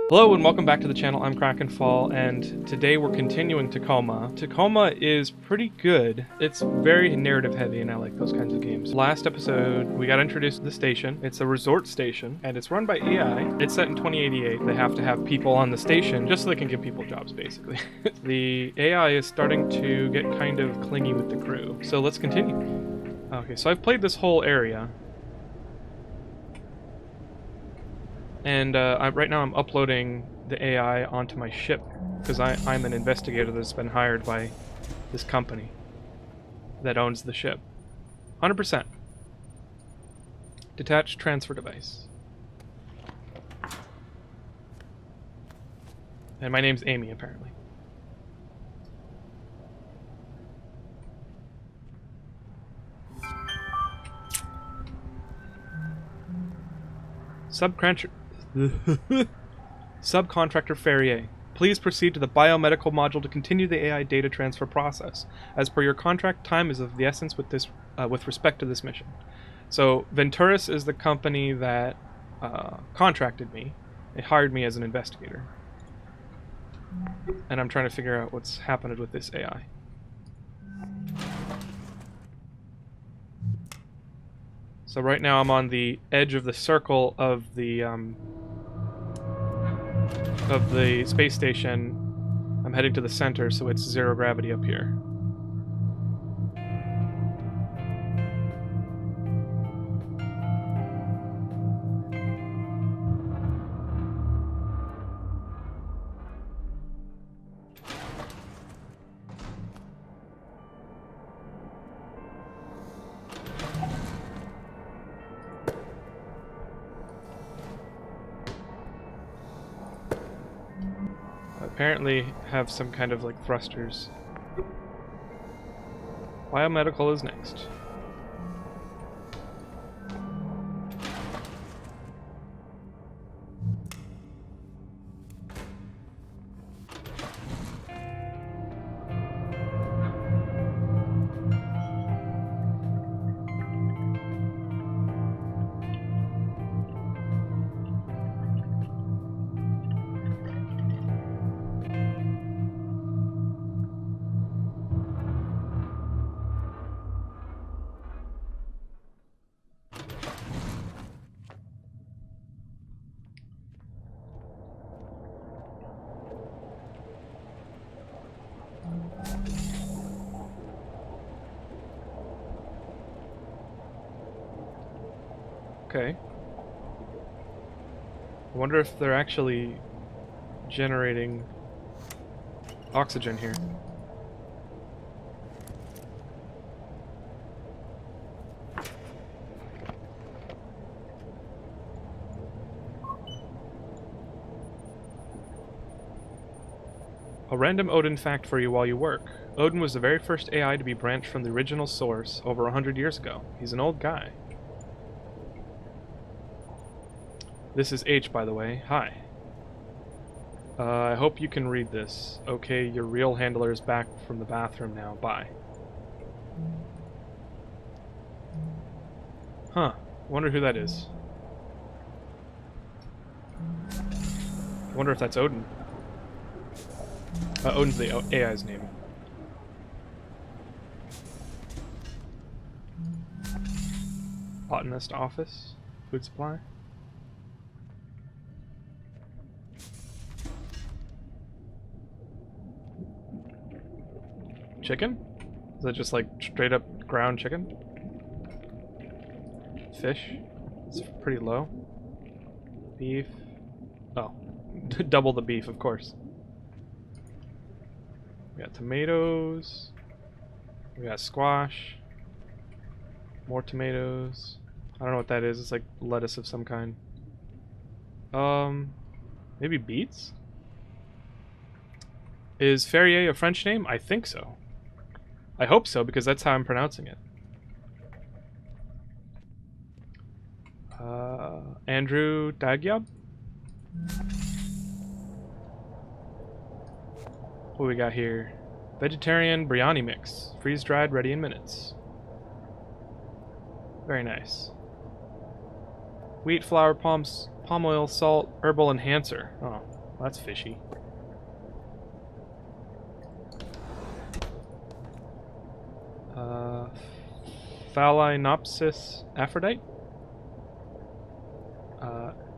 Hello and welcome back to the channel. I'm Krakenfall, and today we're continuing Tacoma. Tacoma is pretty good. It's very narrative heavy, and I like those kinds of games. Last episode, we got introduced to the station. It's a resort station, and it's run by AI. It's set in 2088. They have to have people on the station just so they can give people jobs, basically. The AI is starting to get kind of clingy with the crew, so let's continue. Okay, so I've played this whole area. And right now I'm uploading the AI onto my ship, because I'm an investigator that's been hired by this company that owns the ship. 100%. Detached transfer device. And my name's Amy, apparently. Subcontractor Ferrier. Please proceed to the biomedical module to continue the AI data transfer process. As per your contract, time is of the essence with respect to this mission. So Venturis is the company that contracted me. They hired me as an investigator. And I'm trying to figure out what's happened with this AI. So right now I'm on the edge of the circle of the space station. I'm heading to the center, so it's zero gravity up here. Apparently have some kind of like thrusters. Biomedical is next. Okay. I wonder if they're actually generating oxygen here. A random ODIN fact for you while you work. ODIN was the very first AI to be branched from the original source over 100 years ago. He's an old guy. This is H, by the way. Hi. I hope you can read this. Okay, your real handler is back from the bathroom now. Bye. Huh. Wonder who that is. Wonder if that's Odin. Odin's the AI's name. Botanist office. Food supply. Chicken? Is that just like straight up ground chicken? Fish? It's pretty low. Beef. Oh. Double the beef, of course. We got tomatoes. We got squash. More tomatoes. I don't know what that is. It's like lettuce of some kind. Maybe beets? Is Ferrier a French name? I think so. I hope so, because that's how I'm pronouncing it. Andrew Dagyab? What we got here? Vegetarian biryani mix. Freeze-dried, ready in minutes. Very nice. Wheat, flour, palm oil, salt, herbal enhancer. Oh. Well, that's fishy. Phalaenopsis Aphrodite?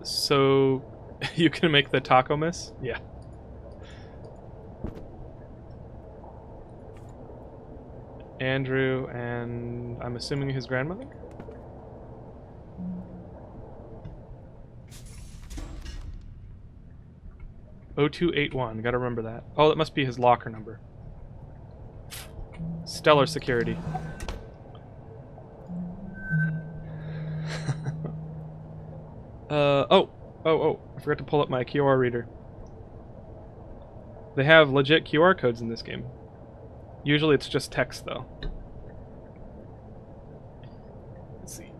So you can make the Tacoma? Yeah. Andrew and I'm assuming his grandmother? O281, gotta remember that. Oh, that must be his locker number. Stellar security. Oh, I forgot to pull up my QR reader. They have legit QR codes in this game. Usually it's just text, though. Let's see.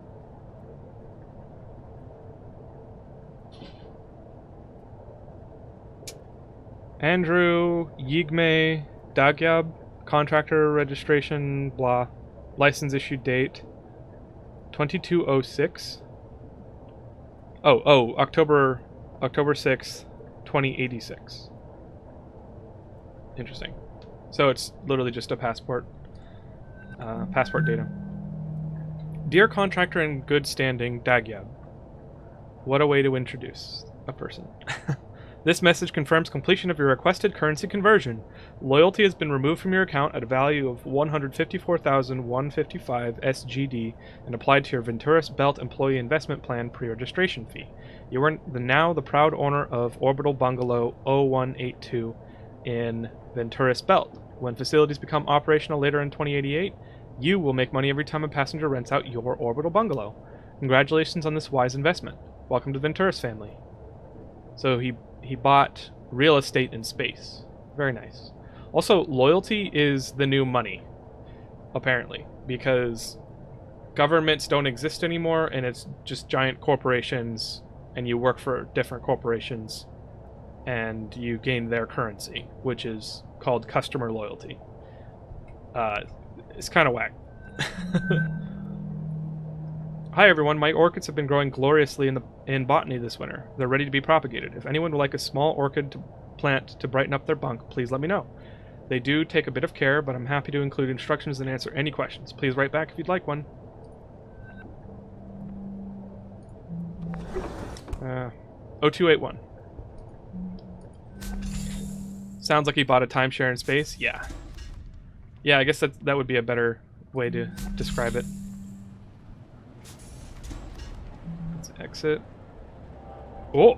Andrew Yigme Dagyab, contractor registration, blah. License issue date 2206. October 6th, 2086. Interesting. So it's literally just a passport data. Dear contractor in good standing, Dagyab. What a way to introduce a person. This message confirms completion of your requested currency conversion. Loyalty has been removed from your account at a value of 154,155 SGD and applied to your Venturis Belt Employee Investment Plan pre-registration fee. You are now the proud owner of Orbital Bungalow 0182 in Venturis Belt. When facilities become operational later in 2088, you will make money every time a passenger rents out your Orbital Bungalow. Congratulations on this wise investment. Welcome to Venturis family. So he bought real estate in space. Very nice. Also, loyalty is the new money, apparently, because governments don't exist anymore, and it's just giant corporations, and you work for different corporations, and you gain their currency, which is called customer loyalty. It's kind of whack. Hi everyone, my orchids have been growing gloriously in botany this winter. They're ready to be propagated. If anyone would like a small orchid plant to brighten up their bunk, please let me know. They do take a bit of care, but I'm happy to include instructions and answer any questions. Please write back if you'd like one. 0281. Sounds like he bought a timeshare in space. Yeah. Yeah, I guess that would be a better way to describe it. Let's exit. Oh!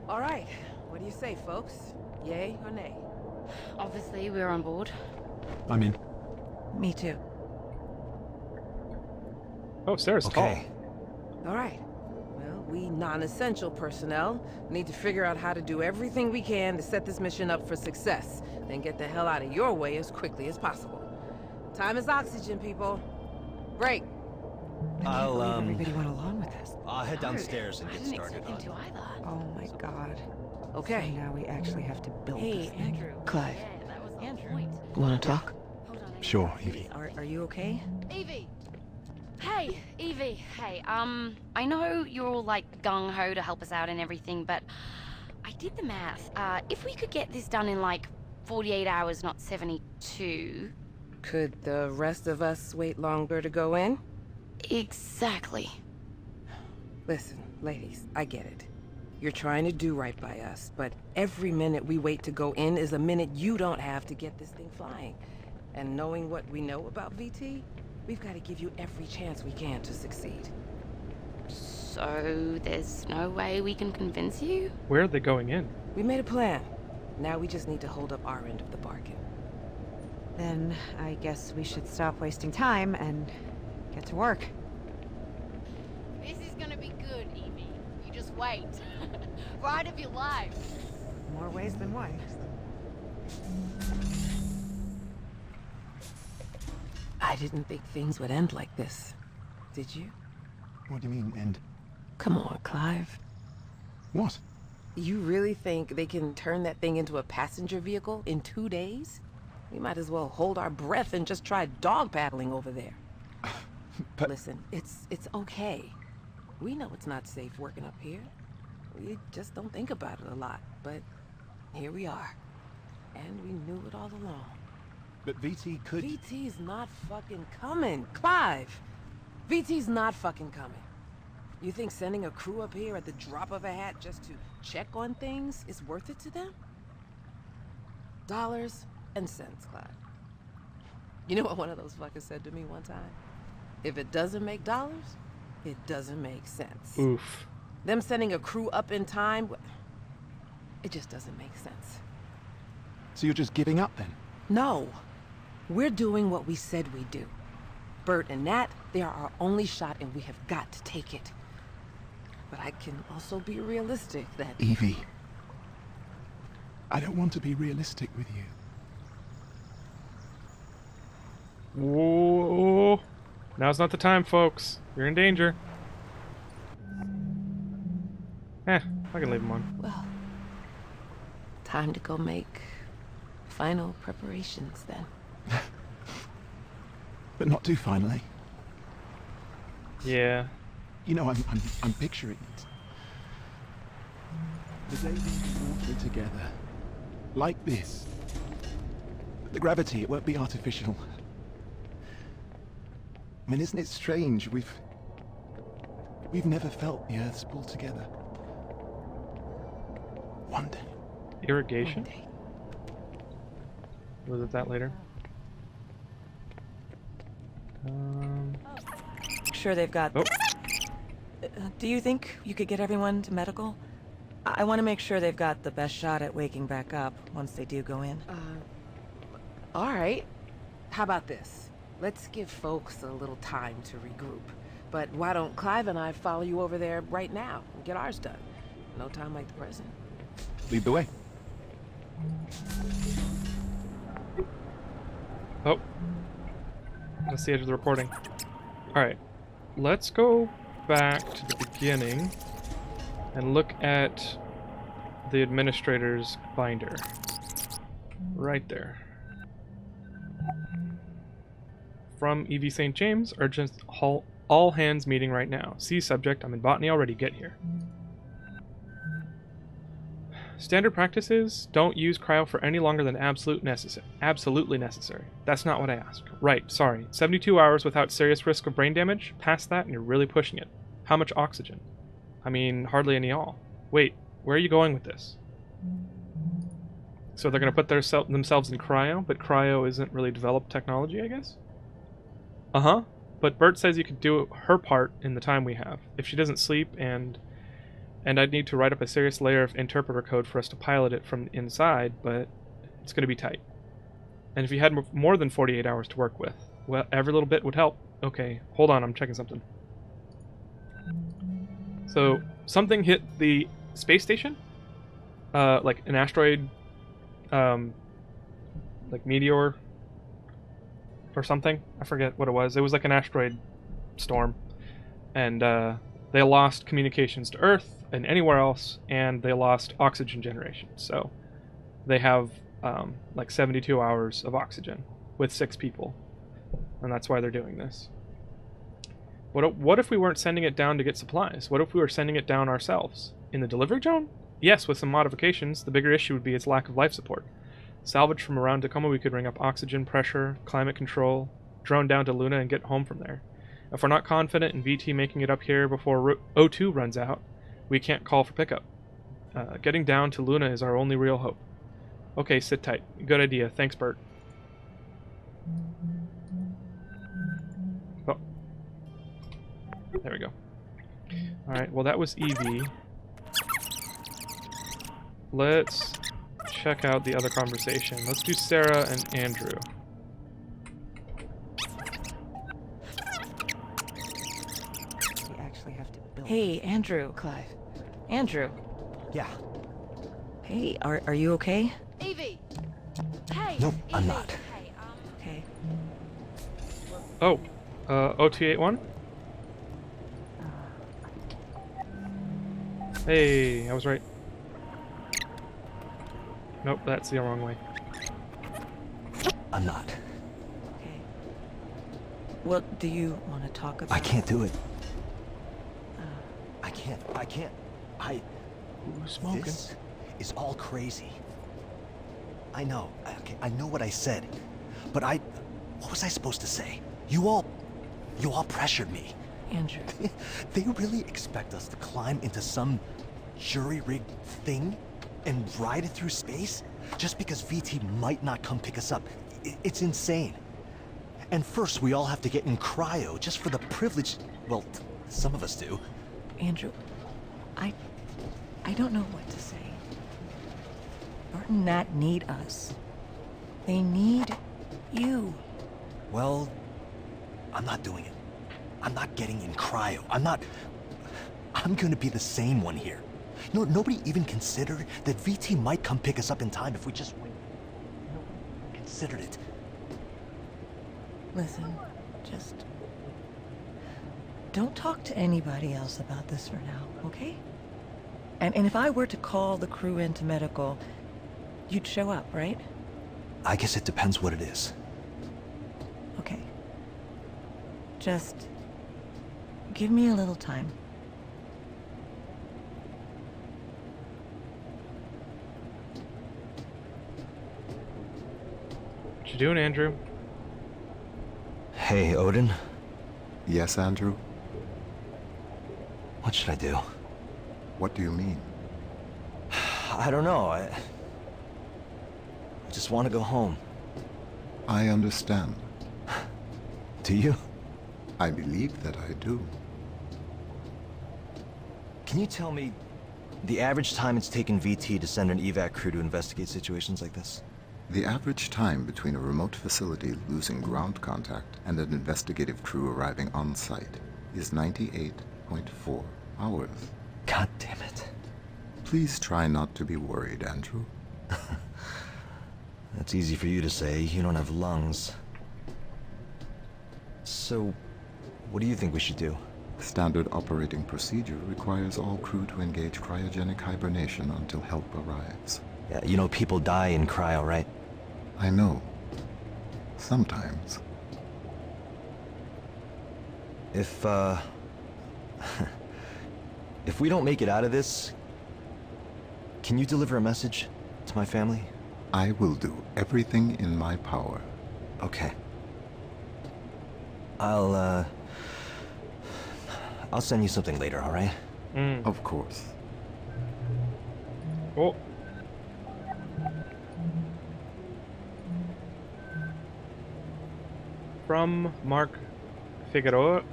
All right. What do you say, folks? Yay or nay? Obviously, we're on board. I'm in. Me too. Oh, Sarah's tall. All right. Well, we non-essential personnel need to figure out how to do everything we can to set this mission up for success, then get the hell out of your way as quickly as possible. Time is oxygen, people. Break. Everybody went along with this. I'll head downstairs and I get didn't started expect him on to it. either. Oh my god. Okay. So now we actually have to build Hey, this thing. Andrew. Clive. Yeah, that was the point. Wanna talk? Hold on, Sure, Evie. Are you okay? Evie! Hey, Evie. Hey, I know you're all like gung-ho to help us out and everything, but I did the math. If we could get this done in like 48 hours, not 72. Could the rest of us wait longer to go in? Exactly. Listen, ladies, I get it. You're trying to do right by us, but every minute we wait to go in is a minute you don't have to get this thing flying. And knowing what we know about VT, we've got to give you every chance we can to succeed. So there's no way we can convince you? Where are they going in? We made a plan. Now we just need to hold up our end of the bargain. Then I guess we should stop wasting time and get to work. This is gonna be good, Evie. You just wait. Ride of your life. More ways than one. I didn't think things would end like this. Did you? What do you mean, end? Come on, Clive. What? You really think they can turn that thing into a passenger vehicle in 2 days? We might as well hold our breath and just try dog paddling over there. But Listen, it's okay. We know it's not safe working up here. We just don't think about it a lot, but here we are. And we knew it all along. but VT could. VT's not fucking coming, Clive! VT's not fucking coming. You think sending a crew up here at the drop of a hat just to check on things is worth it to them? Dollars and cents, Clive. You know what one of those fuckers said to me one time? If it doesn't make dollars, it doesn't make sense. Oof. Them sending a crew up in time, it just doesn't make sense. So you're just giving up then? No. We're doing what we said we'd do. Bert and Nat, they are our only shot and we have got to take it. But I can also be realistic that... Evie. I don't want to be realistic with you. Whoa. Now's not the time, folks. You're in danger. I can leave him on. Well, time to go make final preparations then. But not too finally. Yeah. You know, I'm picturing it. The day we walk it together. Like this. The gravity, it won't be artificial. I mean, isn't it strange? We've never felt the Earth's pull together. One day. Irrigation? One day. Was it that later? Sure they've got... Oh. Do you think you could get everyone to medical? I want to make sure they've got the best shot at waking back up once they do go in. All right. How about this? Let's give folks a little time to regroup. But why don't Clive and I follow you over there right now and get ours done? No time like the present. Lead the way. Oh. That's the edge of the recording. Alright. Let's go back to the beginning and look at the administrator's binder. Right there. From E.V. St. James, urgent all hands meeting right now. See subject, I'm in botany already, get here. Standard practice is, don't use cryo for any longer than absolutely necessary. That's not what I asked. Right, sorry. 72 hours without serious risk of brain damage? Past that and you're really pushing it. How much oxygen? I mean, hardly any all. Wait, where are you going with this? So they're going to put themselves in cryo, but cryo isn't really developed technology, I guess? Uh-huh. But Bert says you could do her part in the time we have. If she doesn't sleep and I'd need to write up a serious layer of interpreter code for us to pilot it from inside, but it's going to be tight. And if you had more than 48 hours to work with, well, every little bit would help. Okay, hold on, I'm checking something. So, something hit the space station? Like an asteroid, like meteor or something. I forget what it was. It was like an asteroid storm. And they lost communications to Earth and anywhere else, and they lost oxygen generation. So they have like 72 hours of oxygen with 6 people. And that's why they're doing this. What if we weren't sending it down to get supplies? What if we were sending it down ourselves? In the delivery drone? Yes, with some modifications. The bigger issue would be its lack of life support. Salvage from around Tacoma, we could ring up oxygen pressure, climate control, drone down to Luna, and get home from there. If we're not confident in VT making it up here before O2 runs out, we can't call for pickup. Getting down to Luna is our only real hope. Okay, sit tight. Good idea. Thanks, Bert. Oh. There we go. Alright, well that was Evie. Let's check out the other conversation. Let's do Sarah and Andrew. We actually have to build... Hey, Andrew. Clive. Andrew. Yeah. Hey, are you okay? Evie! Hey! Nope, I'm Evie. not. Hey, Okay. Oh, OT81? Hey, I was right. Nope, that's the wrong way. I'm not. Okay. Well, do you want to talk about... I can't do it. I can't. Who's smoking? This is all crazy. I know. Okay, I know what I said. But what was I supposed to say? You all pressured me. Andrew. They really expect us to climb into some jury-rigged thing and ride it through space just because VT might not come pick us up. It's insane. And first we all have to get in cryo just for the privilege. Well, some of us do. Andrew, I don't know what to say. Bert and Nat need us. They need you. Well, I'm not doing it. I'm not getting in cryo. I'm gonna be the sane one here. You know, nobody even considered that VT might come pick us up in time if we just wait. Nobody considered it. Listen, just... don't talk to anybody else about this for now, okay? And if I were to call the crew into medical, you'd show up, right? I guess it depends what it is. Okay. Just... give me a little time. What you doing, Andrew? Hey, Odin. Yes, Andrew? What should I do? What do you mean? I don't know. I just want to go home. I understand. Do you? I believe that I do. Can you tell me the average time it's taken VT to send an evac crew to investigate situations like this? The average time between a remote facility losing ground contact and an investigative crew arriving on site is 98.4 hours. God damn it. Please try not to be worried, Andrew. That's easy for you to say. You don't have lungs. So, what do you think we should do? Standard operating procedure requires all crew to engage cryogenic hibernation until help arrives. Yeah, you know people die in cryo, right? I know. Sometimes. If we don't make it out of this, can you deliver a message to my family? I will do everything in my power. Okay. I'll send you something later, all right? Of course. Oh. From Mark Figueroa?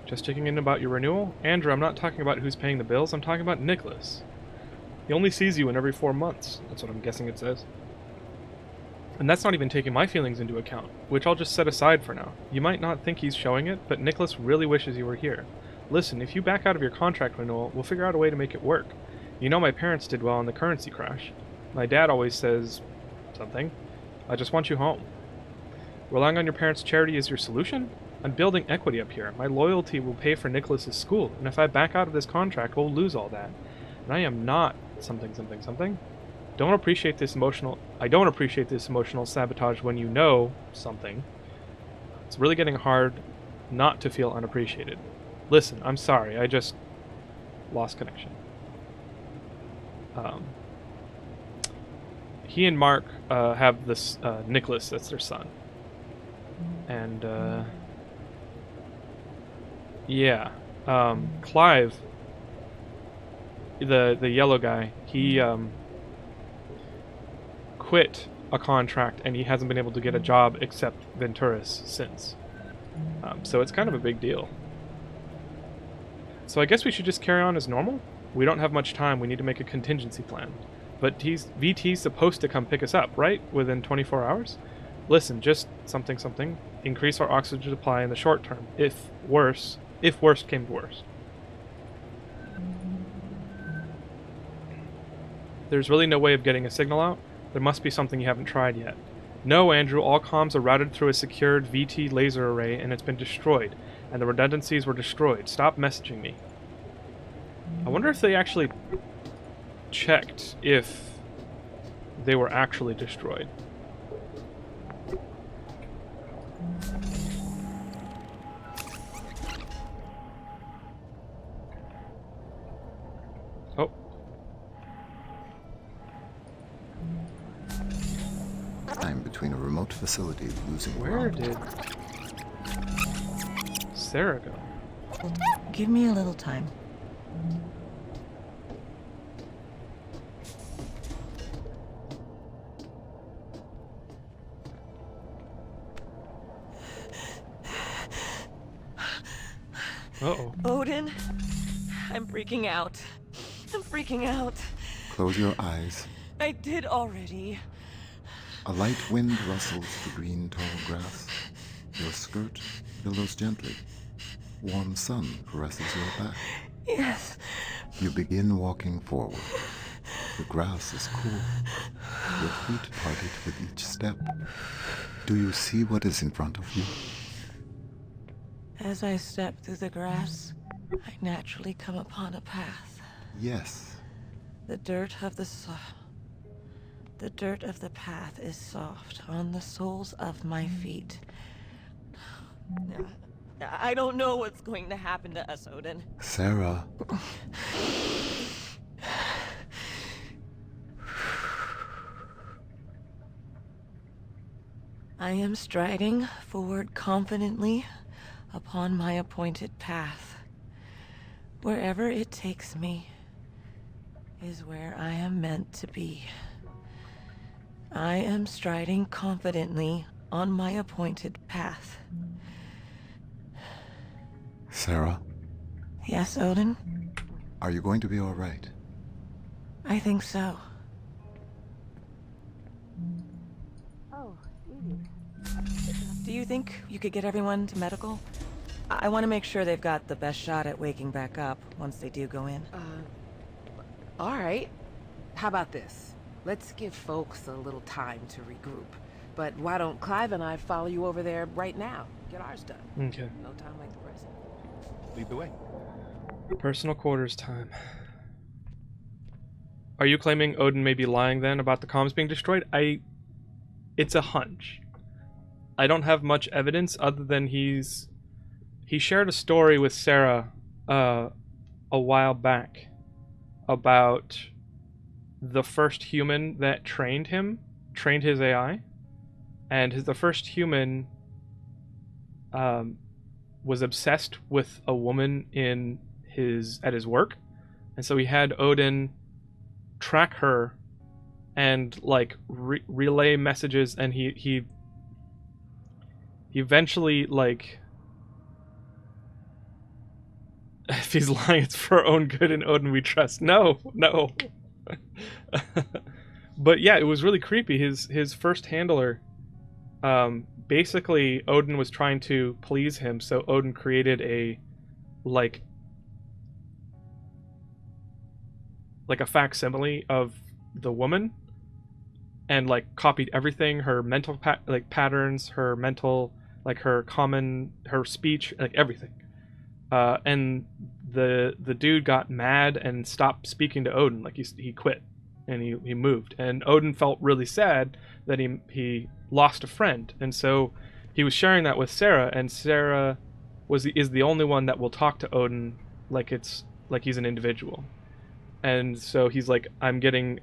Just checking in about your renewal. Andrew, I'm not talking about who's paying the bills, I'm talking about Nicholas. He only sees you in every 4 months. That's what I'm guessing it says. And that's not even taking my feelings into account, which I'll just set aside for now. You might not think he's showing it, but Nicholas really wishes you were here. Listen, if you back out of your contract renewal, we'll figure out a way to make it work. You know my parents did well on the currency crash. My dad always says... something. I just want you home. Relying on your parents' charity is your solution? I'm building equity up here. My loyalty will pay for Nicholas's school, and if I back out of this contract, we'll lose all that. And I am not... something. I don't appreciate this emotional sabotage when you know something. It's really getting hard not to feel unappreciated. Listen, I'm sorry, I just lost connection. He and Mark have this Nicholas, that's their son. And yeah, Clive, the yellow guy, he quit a contract and he hasn't been able to get a job except Venturas since. So it's kind of a big deal. So I guess we should just carry on as normal? We don't have much time, we need to make a contingency plan. But VT's supposed to come pick us up, right? Within 24 hours? Listen, just something. Increase our oxygen supply in the short term, if worse came to worse. There's really no way of getting a signal out? There must be something you haven't tried yet. No, Andrew, all comms are routed through a secured VT laser array and it's been destroyed, and the redundancies were destroyed. Stop messaging me. I wonder if they actually checked if they were actually destroyed. between a remote facility losing Where ground. did Sarah go? Give me a little time. Uh-oh. Odin, I'm freaking out. I'm freaking out. Close your eyes. I did already. A light wind rustles the green tall grass. Your skirt billows gently. Warm sun caresses your back. Yes. You begin walking forward. The grass is cool. Your feet parted with each step. Do you see what is in front of you? As I step through the grass, I naturally come upon a path. Yes. The dirt of the path is soft on the soles of my feet. I don't know what's going to happen to us, Odin. Sarah. I am striding forward confidently upon my appointed path. Wherever it takes me is where I am meant to be. I am striding confidently on my appointed path. Sarah, Yes, Odin? are you going to be all right? I think so. Do you think you could get everyone to medical? I want to make sure they've got the best shot at waking back up once they do go in. All right. How about this? Let's give folks a little time to regroup. But why don't Clive and I follow you over there right now? Get ours done. Okay. No time like the present. Lead the way. Personal quarters time. Are you claiming Odin may be lying then about the comms being destroyed? It's a hunch. I don't have much evidence other than he shared a story with Sarah a while back about the first human that trained his AI, and the first human was obsessed with a woman at his work, and so he had Odin track her and like relay messages, and he eventually, like, if he's lying, it's for our own good and Odin we trust. No. But yeah, it was really creepy. His first handler, basically Odin was trying to please him, so Odin created a like a facsimile of the woman, and like copied everything, her mental patterns, her mental, like her speech, like everything. And the dude got mad and stopped speaking to Odin. Like he quit and he moved. And Odin felt really sad that he lost a friend. And so he was sharing that with Sarah, and Sarah is the only one that will talk to Odin like he's an individual. And so he's like, I'm getting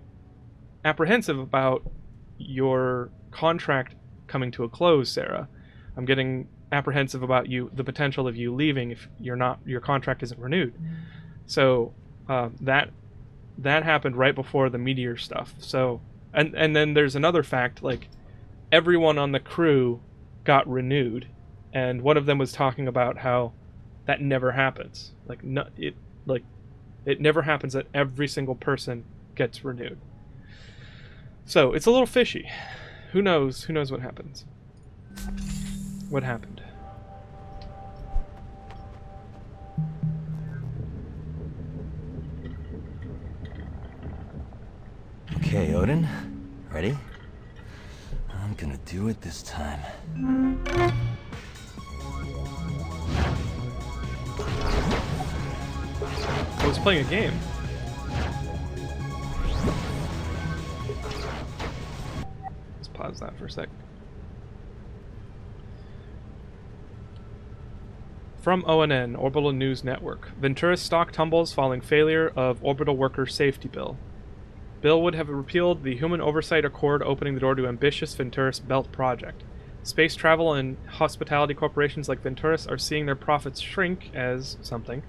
apprehensive about your contract coming to a close, Sarah. I'm getting apprehensive about the potential of you leaving if your contract isn't renewed. So that happened right before the meteor stuff. So and then there's another fact, like everyone on the crew got renewed, and one of them was talking about how that never happens. It never happens that every single person gets renewed. So it's a little fishy. Who knows what happens? What happened? Okay, Odin. Ready? I'm gonna do it this time. I was playing a game. Let's pause that for a sec. From ONN, Orbital News Network. Ventura's stock tumbles following failure of orbital worker safety bill. Bill would have repealed the Human Oversight Accord, opening the door to ambitious Venturis Belt project. Space travel and hospitality corporations like Venturis are seeing their profits shrink as something.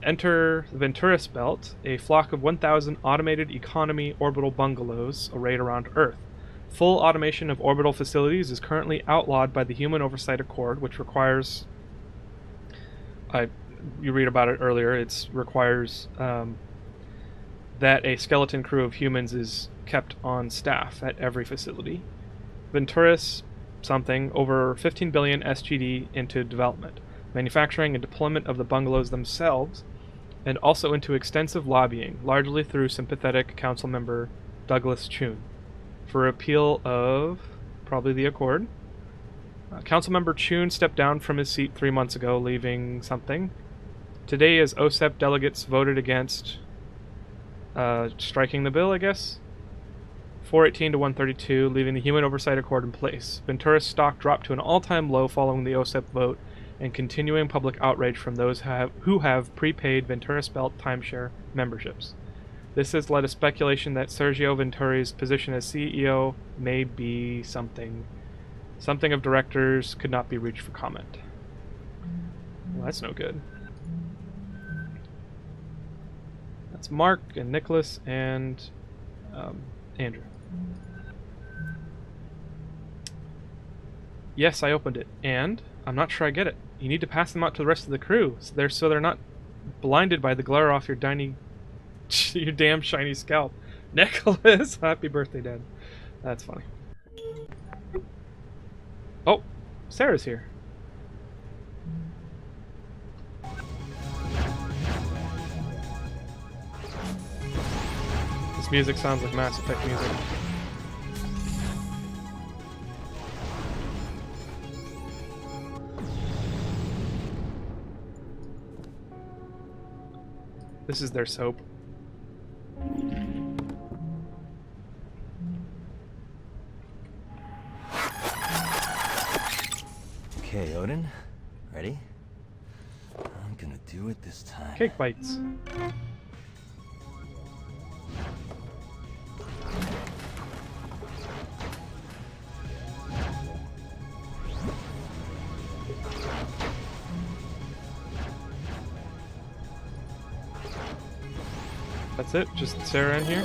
Enter the Venturis Belt, a flock of 1,000 automated economy orbital bungalows arrayed around Earth. Full automation of orbital facilities is currently outlawed by the Human Oversight Accord, which requires... you read about it earlier. It requires that a skeleton crew of humans is kept on staff at every facility. Venturis something over 15 billion SGD into development, manufacturing and deployment of the bungalows themselves, and also into extensive lobbying, largely through sympathetic council member Douglas Chun, for repeal of probably the Accord. Councilmember Chun stepped down from his seat 3 months ago, leaving something. Today, as OSEP delegates voted against striking the bill, I guess. 418 to 132, leaving the Human Oversight Accord in place. Venturis stock dropped to an all-time low following the OSEP vote, and continuing public outrage from those who have prepaid Venturis Belt timeshare memberships. This has led to speculation that Sergio Venturi's position as CEO may be something of directors could not be reached for comment. Well, that's no good. That's Mark and Nicholas and Andrew. Yes, I opened it, and I'm not sure I get it. You need to pass them out to the rest of the crew, so they're not blinded by the glare off your your damn shiny scalp. Nicholas, happy birthday, Dad. That's funny. Oh, Sarah's here. This music sounds like Mass Effect music. This is their soap. Okay, Odin. Ready? I'm gonna do it this time. Cake bites. That's it? Just Sarah in here?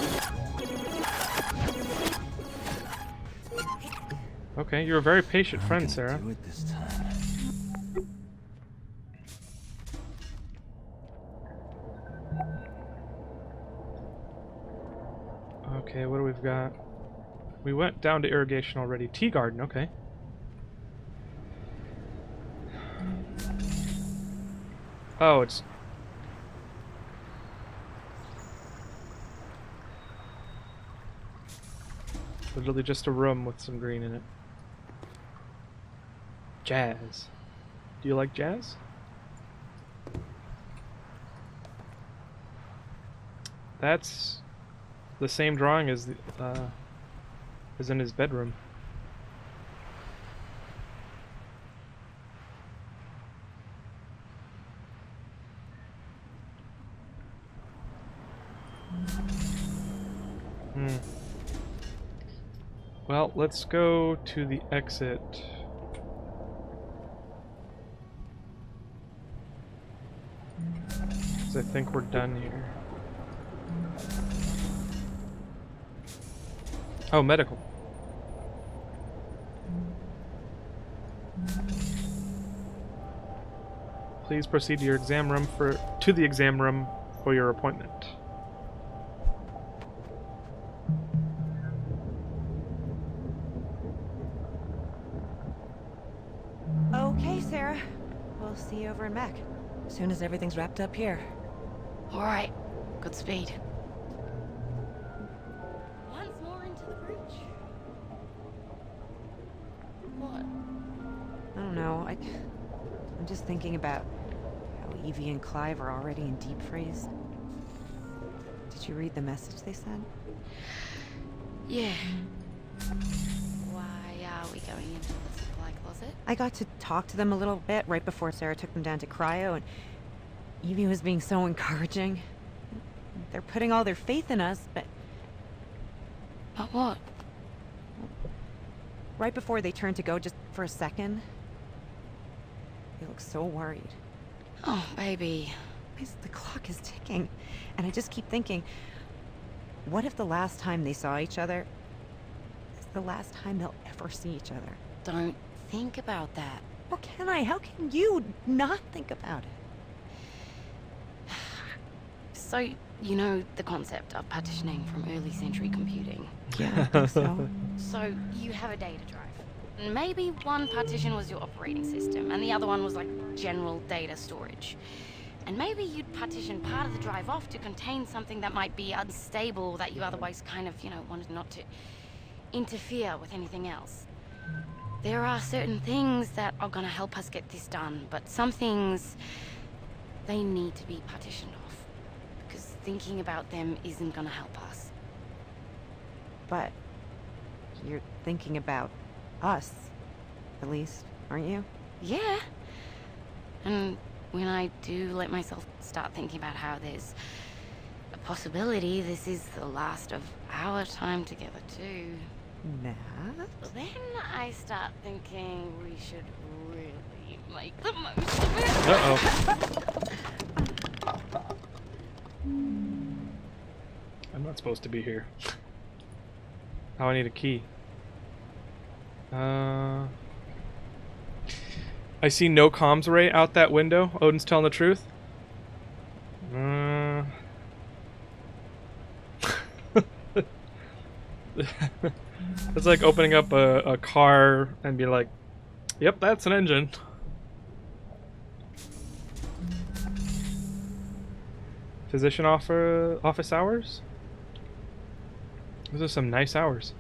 Okay, you're a very patient friend, Sarah. Do it this time. Okay, what do we've got? We went down to irrigation already. Tea garden, okay. Oh, it's... literally just a room with some green in it. Jazz. Do you like jazz? That's the same drawing as in his bedroom. Well, let's go to the exit. I think we're done here. Oh, medical. Please proceed to your exam room to the exam room for your appointment. Okay, Sarah. We'll see you over in Mac. As soon as everything's wrapped up here. Alright, good speed. Once more into the bridge. What? I don't know. I'm just thinking about how Evie and Clive are already in deep freeze. Did you read the message they sent? Yeah. Why are we going into the supply closet? I got to talk to them a little bit right before Sarah took them down to cryo, and Evie was being so encouraging. They're putting all their faith in us, but But what? Right before they turned to go, just for a second, they looked so worried. Oh, baby. The clock is ticking, and I just keep thinking, what if the last time they saw each other is the last time they'll ever see each other? Don't think about that. How can I? How can you not think about it? So, you know the concept of partitioning from early century computing. Yeah, I think so. So, you have a data drive. And maybe one partition was your operating system, and the other one was like general data storage. And maybe you'd partition part of the drive off to contain something that might be unstable that you otherwise kind of, wanted not to interfere with anything else. There are certain things that are gonna help us get this done, but some things, they need to be partitioned off. Because thinking about them isn't gonna help us. But you're thinking about us, at least, aren't you? Yeah. And when I do let myself start thinking about how there's a possibility this is the last of our time together too, Nat? then I start thinking we should really make the most of it. Uh-oh. I'm not supposed to be here. Oh, I need a key. I see no comms array out that window. Odin's telling the truth. It's like opening up a car and be like, yep, that's an engine. Physician office hours? Those are some nice hours.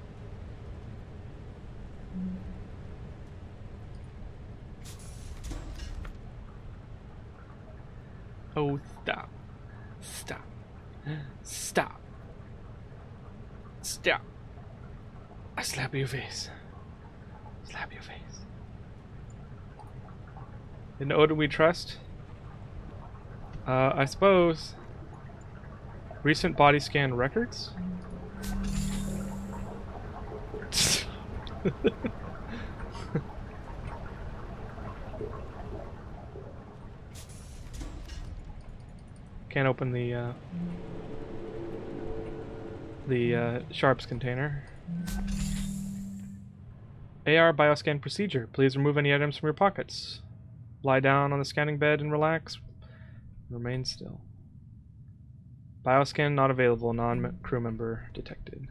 Oh, stop. Stop. Stop. Stop. I slap your face. Slap your face. In Odin we trust? I suppose. Recent body scan records? Can't open the sharps container. AR bioscan procedure. Please remove any items from your pockets. Lie down on the scanning bed and relax. Remain still. Bioscan not available. Non-crew member detected.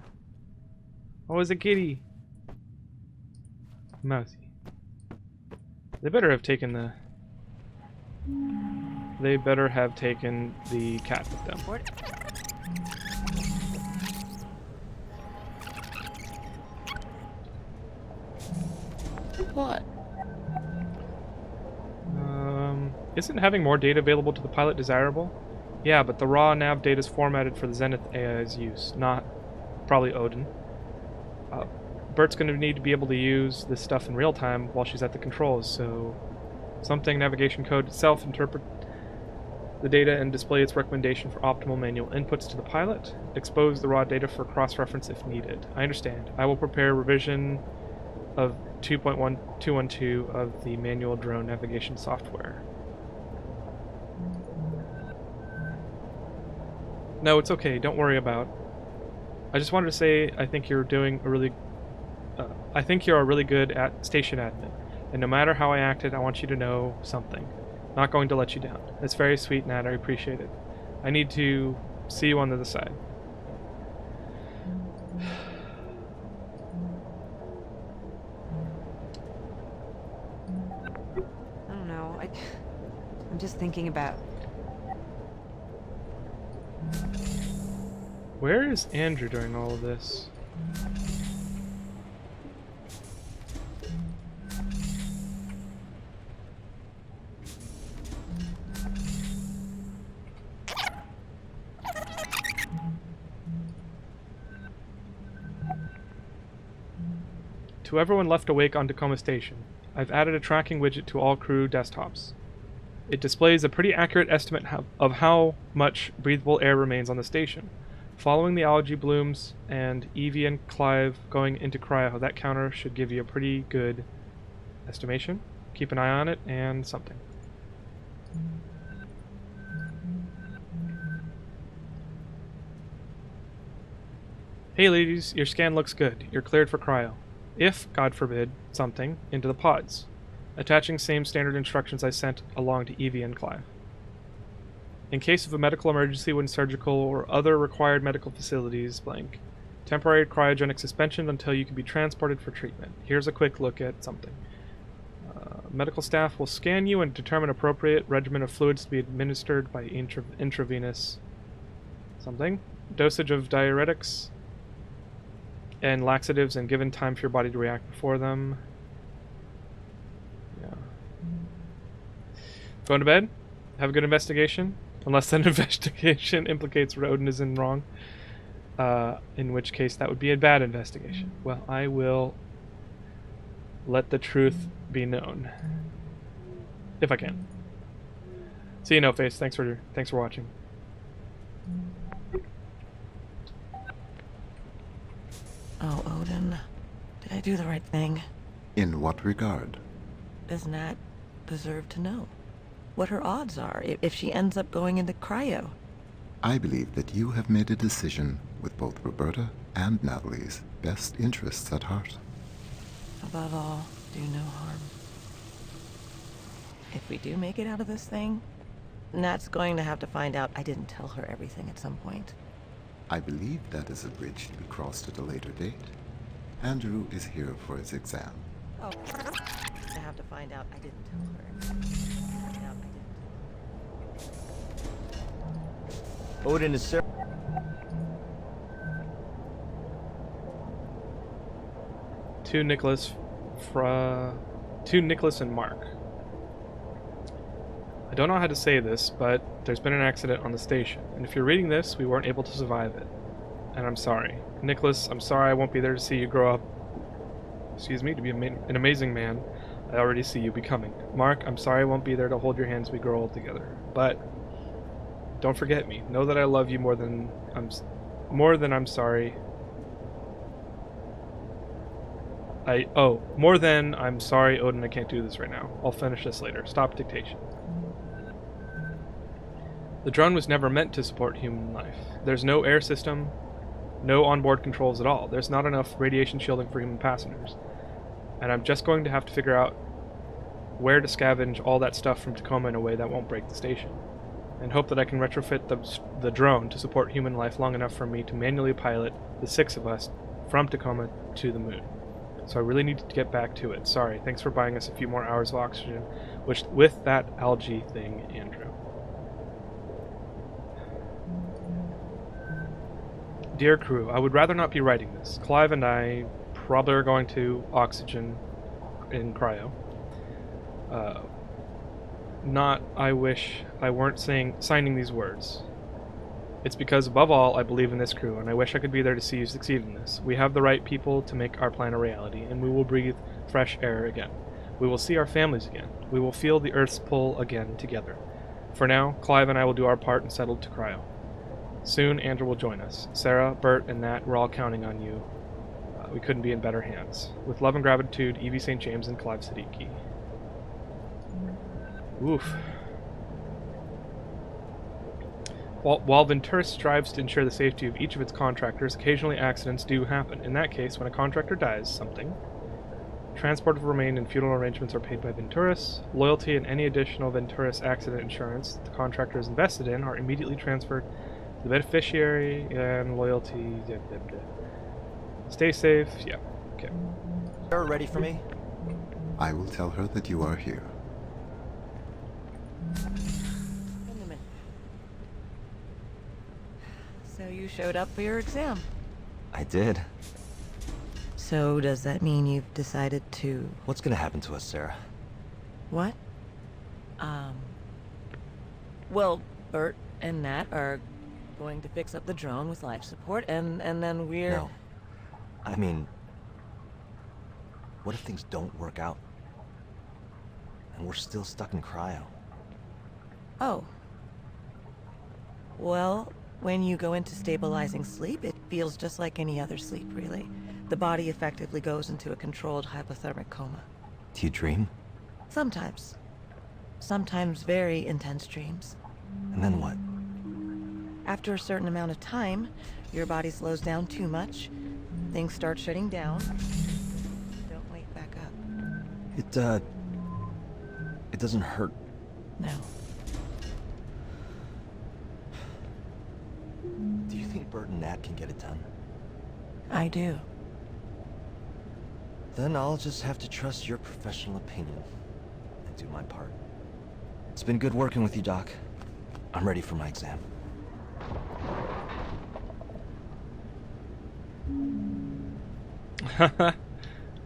Oh, it's a kitty. Mousy. They better have taken the... They better have taken the cat with them. What? Isn't having more data available to the pilot desirable? Yeah, but the raw nav data is formatted for the Zenith AI's use, not probably Odin. Bert's going to need to be able to use this stuff in real time while she's at the controls, so something navigation code itself interpret the data and display its recommendation for optimal manual inputs to the pilot. Expose the raw data for cross-reference if needed. I understand. I will prepare revision of 2.1212 of the manual drone navigation software. No, it's okay. Don't worry about. I just wanted to say I think you're doing a really I think you're a really good at station admin, and no matter how I acted, I want you to know something. Not going to let you down. It's very sweet, Nat. I appreciate it. I need to see you on the other side. I don't know. I'm just thinking about... Where is Andrew during all of this? To everyone left awake on Tacoma Station, I've added a tracking widget to all crew desktops. It displays a pretty accurate estimate of how much breathable air remains on the station. Following the algae blooms and Evie and Clive going into cryo, that counter should give you a pretty good estimation. Keep an eye on it and something. Hey ladies, your scan looks good. You're cleared for cryo. If, God forbid, something, into the pods. Attaching same standard instructions I sent along to Evie and Clive. In case of a medical emergency when surgical or other required medical facilities, blank. Temporary cryogenic suspension until you can be transported for treatment. Here's a quick look at something. Medical staff will scan you and determine appropriate regimen of fluids to be administered by intravenous something. Dosage of diuretics and laxatives and given time for your body to react before them. Yeah. Going to bed? Have a good investigation? Unless that investigation implicates Odin is in wrong. In which case that would be a bad investigation. Well, I will let the truth be known. If I can. See you, No Face. Thanks for watching. Oh, Odin. Did I do the right thing? In what regard? Does Nat deserve to know what her odds are if she ends up going into cryo? I believe that you have made a decision with both Roberta and Natalie's best interests at heart. Above all, do no harm. If we do make it out of this thing, Nat's going to have to find out I didn't tell her everything at some point. I believe that is a bridge to be crossed at a later date. Andrew is here for his exam. Oh, I have to find out I didn't tell her everything. Odin is Sarah. To Nicholas and Mark. I don't know how to say this, but there's been an accident on the station, and if you're reading this, we weren't able to survive it. And I'm sorry. Nicholas, I'm sorry I won't be there to see you grow up. Excuse me, to be an amazing man. I already see you becoming. Mark, I'm sorry I won't be there to hold your hands as we grow old together. But don't forget me. Know that I love you more than I'm sorry. More than I'm sorry, Odin, I can't do this right now. I'll finish this later. Stop dictation. The drone was never meant to support human life. There's no air system, no onboard controls at all. There's not enough radiation shielding for human passengers. And I'm just going to have to figure out where to scavenge all that stuff from Tacoma in a way that won't break the station. And hope that I can retrofit the drone to support human life long enough for me to manually pilot the 6 of us from Tacoma to the moon. So I really need to get back to it. Sorry, thanks for buying us a few more hours of oxygen, which with that algae thing, Andrew. Dear crew, I would rather not be writing this. Clive and I probably are going to oxygen in cryo. I wish I weren't signing these words. It's because, above all, I believe in this crew, and I wish I could be there to see you succeed in this. We have the right people to make our plan a reality, and we will breathe fresh air again. We will see our families again. We will feel the Earth's pull again together. For now, Clive and I will do our part and settle to cryo. Soon, Andrew will join us. Sarah, Bert, and Nat, we're all counting on you. We couldn't be in better hands. With love and gratitude, Evie St. James and Clive Siddiqui. Oof. While Venturis strives to ensure the safety of each of its contractors, occasionally accidents do happen. In that case, when a contractor dies something, transport of remain and funeral arrangements are paid by Venturis. Loyalty and any additional Venturis accident insurance the contractor is invested in are immediately transferred to the beneficiary, and loyalty... Stay safe. Yeah. Okay. Sarah ready for me? I will tell her that you are here. So you showed up for your exam. I did. So does that mean you've decided to... What's gonna happen to us, Sarah? What? Well, Bert and Nat are going to fix up the drone with life support, and then we're... No. I mean... What if things don't work out? And we're still stuck in cryo? Oh. Well, When you go into stabilizing sleep, it feels just like any other sleep, really. The body effectively goes into a controlled hypothermic coma. Do you dream? Sometimes. Sometimes very intense dreams. And then what? After a certain amount of time, your body slows down too much, things start shutting down. Don't wake back up. It doesn't hurt. No. Do you think Bert and Nat can get it done? I do. Then I'll just have to trust your professional opinion and do my part. It's been good working with you, Doc. I'm ready for my exam.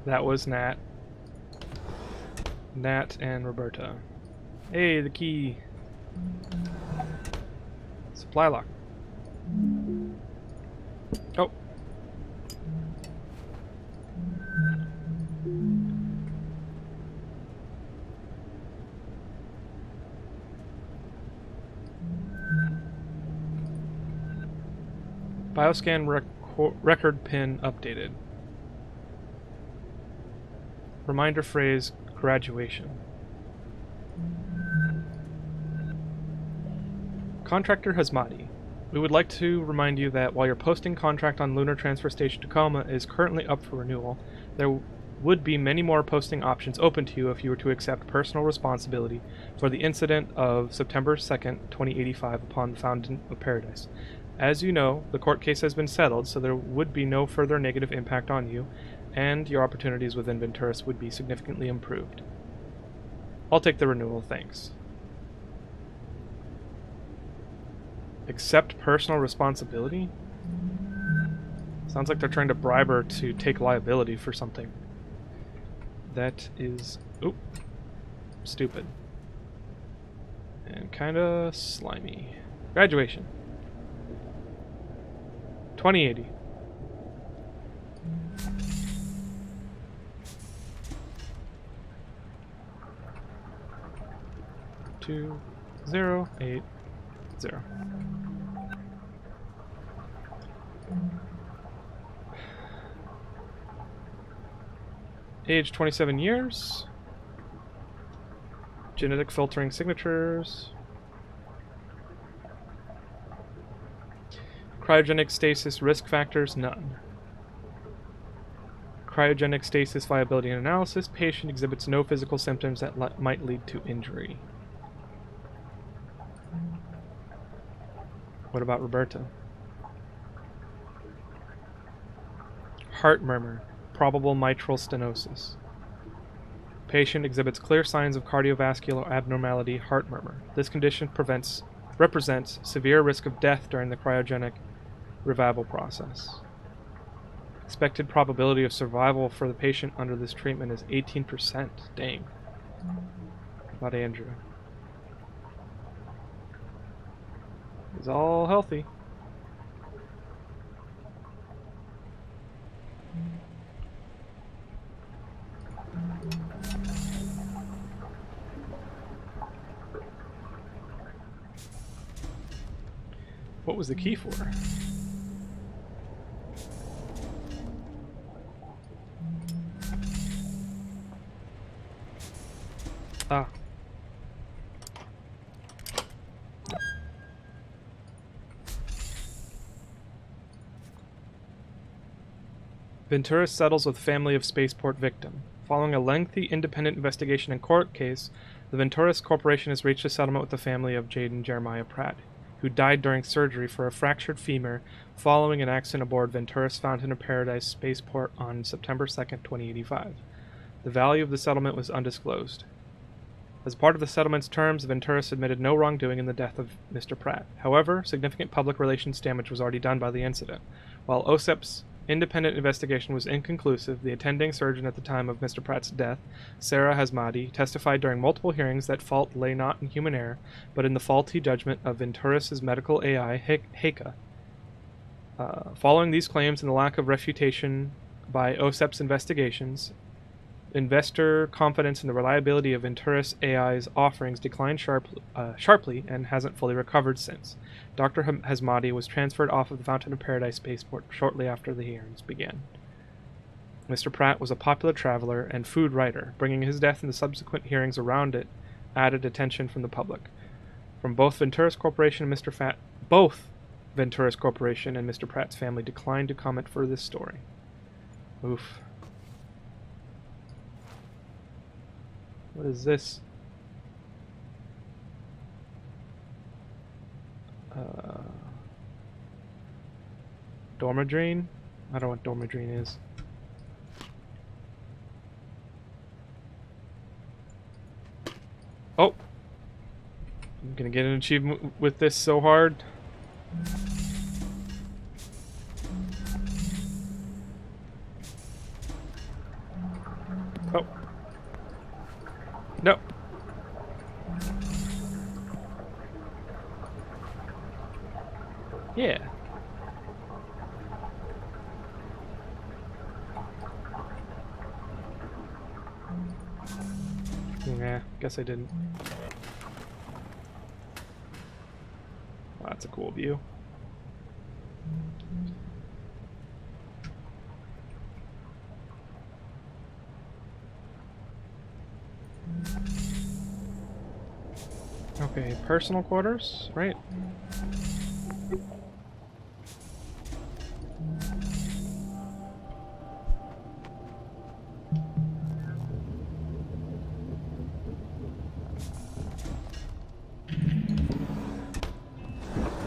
That was Nat. Nat and Roberta. Hey, the key. Supply lock. Oh. Bioscan record pin updated. Reminder phrase, graduation. Contractor Hasmati. We would like to remind you that while your posting contract on Lunar Transfer Station Tacoma is currently up for renewal, there would be many more posting options open to you if you were to accept personal responsibility for the incident of September 2nd, 2085 upon the Fountain of Paradise. As you know, the court case has been settled, so there would be no further negative impact on you, and your opportunities within Venturis would be significantly improved. I'll take the renewal, thanks. Accept personal responsibility? Sounds like they're trying to bribe her to take liability for something. That is... oop. Stupid. And kinda slimy. Graduation. 2080. Two, 0, 8, 0. Age 27 years. Genetic filtering signatures. Cryogenic stasis risk factors, none. Cryogenic stasis viability and analysis. Patient exhibits no physical symptoms that might lead to injury. What about Roberta? Heart murmur. Probable mitral stenosis. Patient exhibits clear signs of cardiovascular abnormality, heart murmur. This condition represents severe risk of death during the cryogenic revival process. Expected probability of survival for the patient under this treatment is 18%. Dang. What about Andrew? He's all healthy. What was the key for? Ah. Venturis settles with family of spaceport victim. Following a lengthy independent investigation and court case, the Venturis Corporation has reached a settlement with the family of Jaden Jeremiah Pratt, who died during surgery for a fractured femur following an accident aboard Venturis Fountain of Paradise spaceport on September 2nd, 2085. The value of the settlement was undisclosed. As part of the settlement's terms, Venturis admitted no wrongdoing in the death of Mr. Pratt. However, significant public relations damage was already done by the incident. While OSEP's independent investigation was inconclusive, the attending surgeon at the time of Mr. Pratt's death, Sarah Hasmati, testified during multiple hearings that fault lay not in human error, but in the faulty judgment of Venturis' medical AI, Heika. Following these claims and the lack of refutation by OSEP's investigations, Investor confidence in the reliability of Venturis AI's offerings declined sharply and hasn't fully recovered since. Dr. Hasmati was transferred off of the Fountain of Paradise spaceport shortly after the hearings began. Mr. Pratt was a popular traveler and food writer. Bringing his death and the subsequent hearings around it added attention from the public. From both Venturis Corporation and Mr. Pratt's family declined to comment for this story. Oof. What is this? Dormadrine? I don't know what Dormadrine is. Oh! I'm gonna get an achievement with this so hard. Oh. No. Yeah. Nah, guess I didn't. Wow, that's a cool view. Okay, personal quarters, right?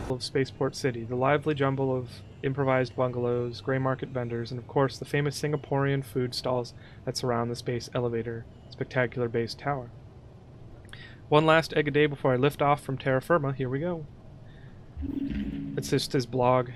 Of Spaceport City, the lively jumble of improvised bungalows, grey market vendors, and of course the famous Singaporean food stalls that surround the space elevator spectacular base tower. One last egg a day before I lift off from terra firma. Here we go. It's just his blog.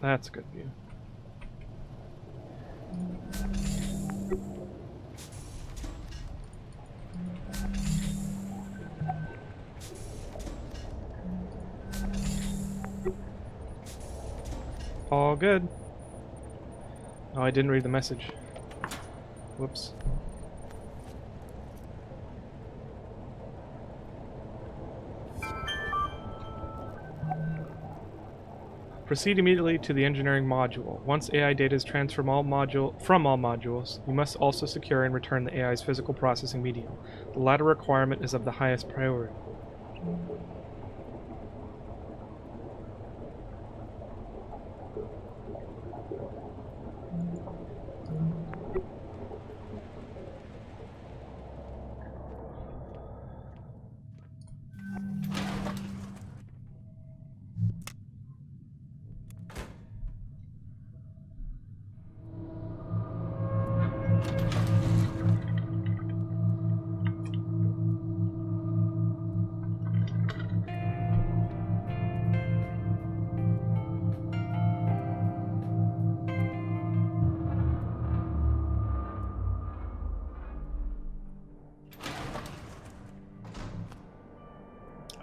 That's a good view. All good. Oh, I didn't read the message. Whoops. Proceed immediately to the engineering module. Once AI data is transferred from all modules, you must also secure and return the AI's physical processing medium. The latter requirement is of the highest priority.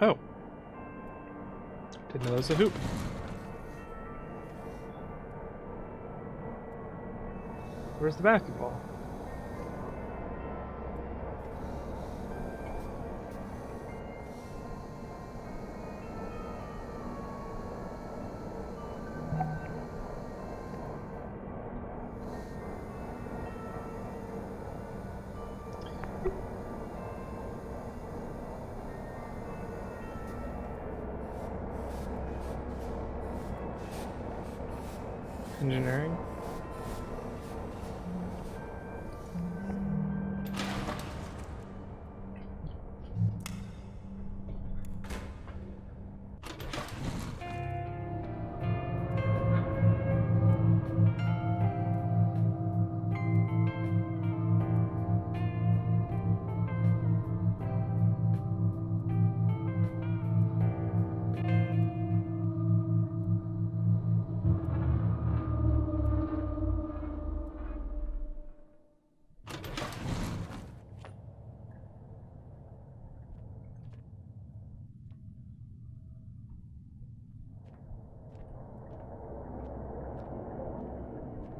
Oh. Didn't know there was a hoop. Where's the basketball? Engineering.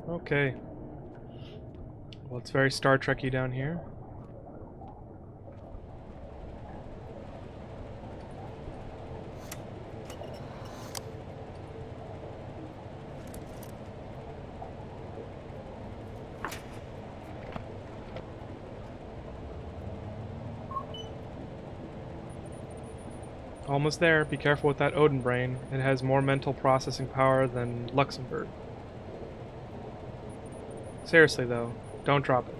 Okay. Well, it's very Star Trek-y down here. Almost there. Be careful with that Odin brain. It has more mental processing power than Luxembourg. Seriously, though, don't drop it.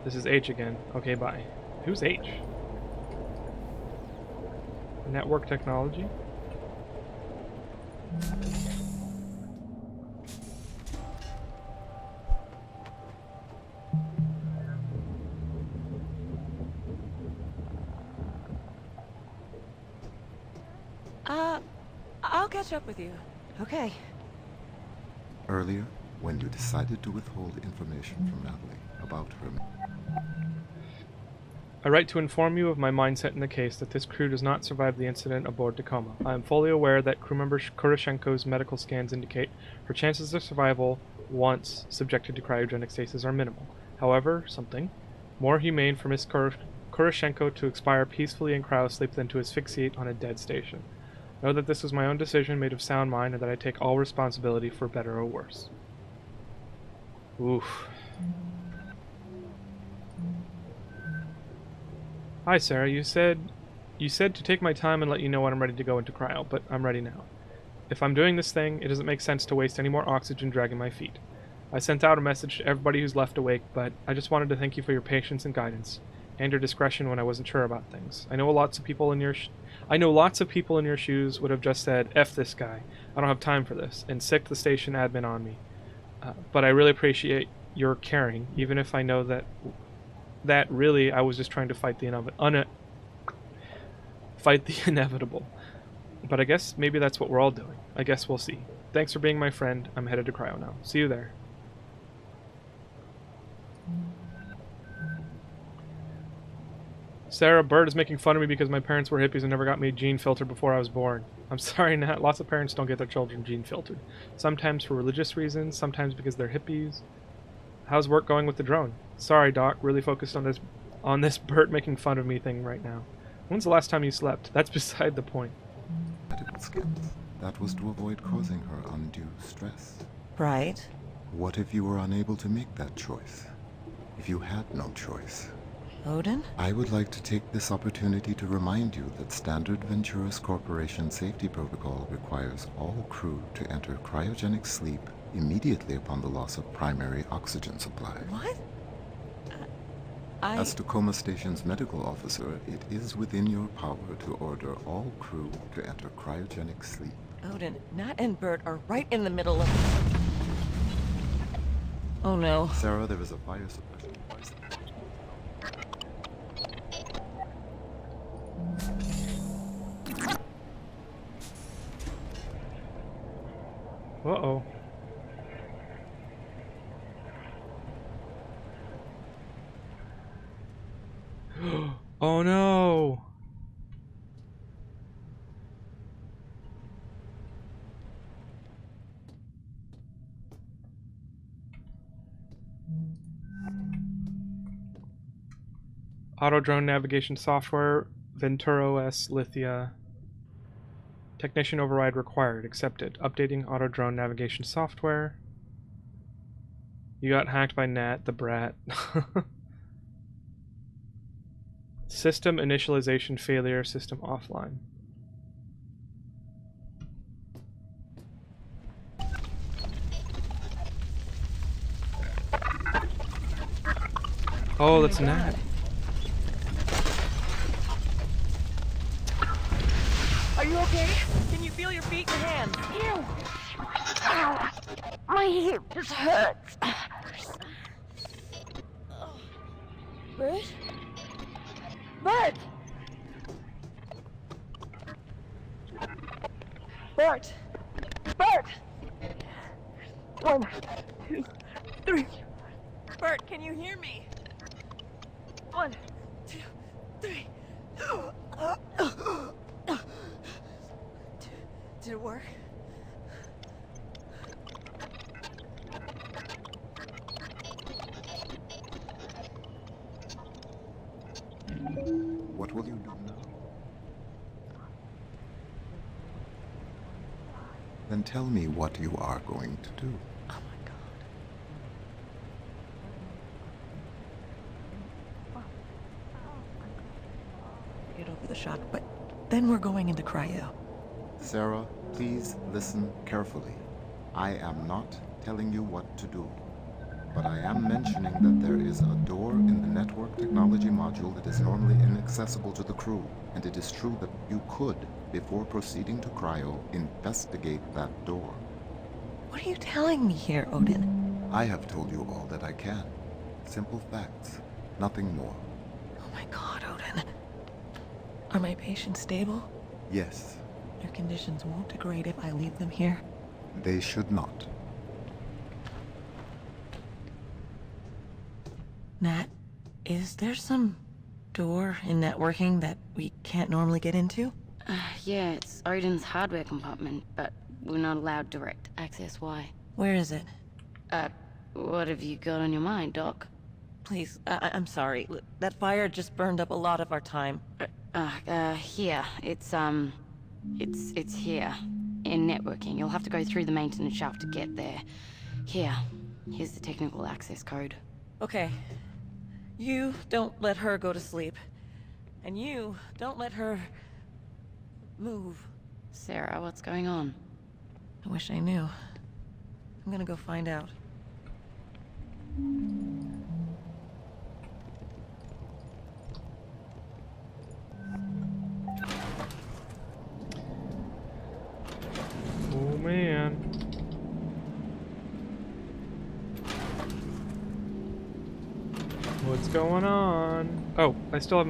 This is H again. Okay, bye. Who's H? Network technology? I'll catch up with you. Okay. Earlier, when you decided to withhold information from Natalie about her... I write to inform you of my mindset in the case that this crew does not survive the incident aboard Tacoma. I am fully aware that crew member Kuroshenko's medical scans indicate her chances of survival once subjected to cryogenic stasis are minimal. However, something more humane for Miss Kuroshenko to expire peacefully in cryosleep than to asphyxiate on a dead station. Know that this was my own decision made of sound mind and that I take all responsibility for better or worse. Oof. Hi Sarah, you said to take my time and let you know when I'm ready to go into cryo, but I'm ready now. If I'm doing this thing, it doesn't make sense to waste any more oxygen dragging my feet. I sent out a message to everybody who's left awake, but I just wanted to thank you for your patience and guidance, and your discretion when I wasn't sure about things. I know lots of people in your shoes would have just said, F this guy, I don't have time for this, and sicked the station admin on me. But I really appreciate your caring, even if I know that really I was just trying to fight the inevitable. But I guess maybe that's what we're all doing. I guess we'll see. Thanks for being my friend. I'm headed to cryo now. See you there. Sarah, Bird is making fun of me because my parents were hippies and never got me gene filtered before I was born. I'm sorry, Nat. Lots of parents don't get their children gene filtered. Sometimes for religious reasons, sometimes because they're hippies. How's work going with the drone? Sorry, Doc. Really focused on this Bert making fun of me thing right now. When's the last time you slept? That's beside the point. medical skills. That was to avoid causing her undue stress. Right. What if you were unable to make that choice? If you had no choice? Odin? I would like to take this opportunity to remind you that Standard Venturas Corporation safety protocol requires all crew to enter cryogenic sleep immediately upon the loss of primary oxygen supply. What? As Tacoma Station's medical officer, it is within your power to order all crew to enter cryogenic sleep. Odin, Nat and Bert are right in the middle of... Oh no. Sarah, there is a fire suppression device. Uh-oh. Oh no! Auto drone navigation software, Venturo S Lithia. Technician override required. Accepted. Updating auto drone navigation software. You got hacked by Nat, the brat. System initialization failure. System offline. Oh, that's Nat. Are you okay? Can you feel your feet and hands? Ew! Ow! My hip just hurts. Bert? Bert! Bert! Bert! 1, 2, 3. Bert, can you hear me? 1, 2, 3. Did it work? What will you do now? Then tell me what you are going to do. Oh my god. Get over the shock, but then we're going into cryo. Sarah, please listen carefully. I am not telling you what to do, but I am mentioning that there is a door in the network technology module that is normally inaccessible to the crew, and it is true that you could, before proceeding to cryo, investigate that door. What are you telling me here, Odin? I have told you all that I can. Simple facts, nothing more. Oh my god, Odin. Are my patients stable? Yes, Their conditions won't degrade if I leave them here. they should not. Nat, is there some door in networking that we can't normally get into? Yeah, it's Odin's hardware compartment, but we're not allowed direct access. Why? Where is it? What have you got on your mind, Doc? Please, I'm sorry. That fire just burned up a lot of our time. Here. It's here. In networking. You'll have to go through the maintenance shaft to get there. Here's the technical access code. Okay. You don't let her go to sleep. And you don't let her move. Sarah, what's going on? I wish I knew. I'm gonna go find out. Oh man. What's going on? Oh, I still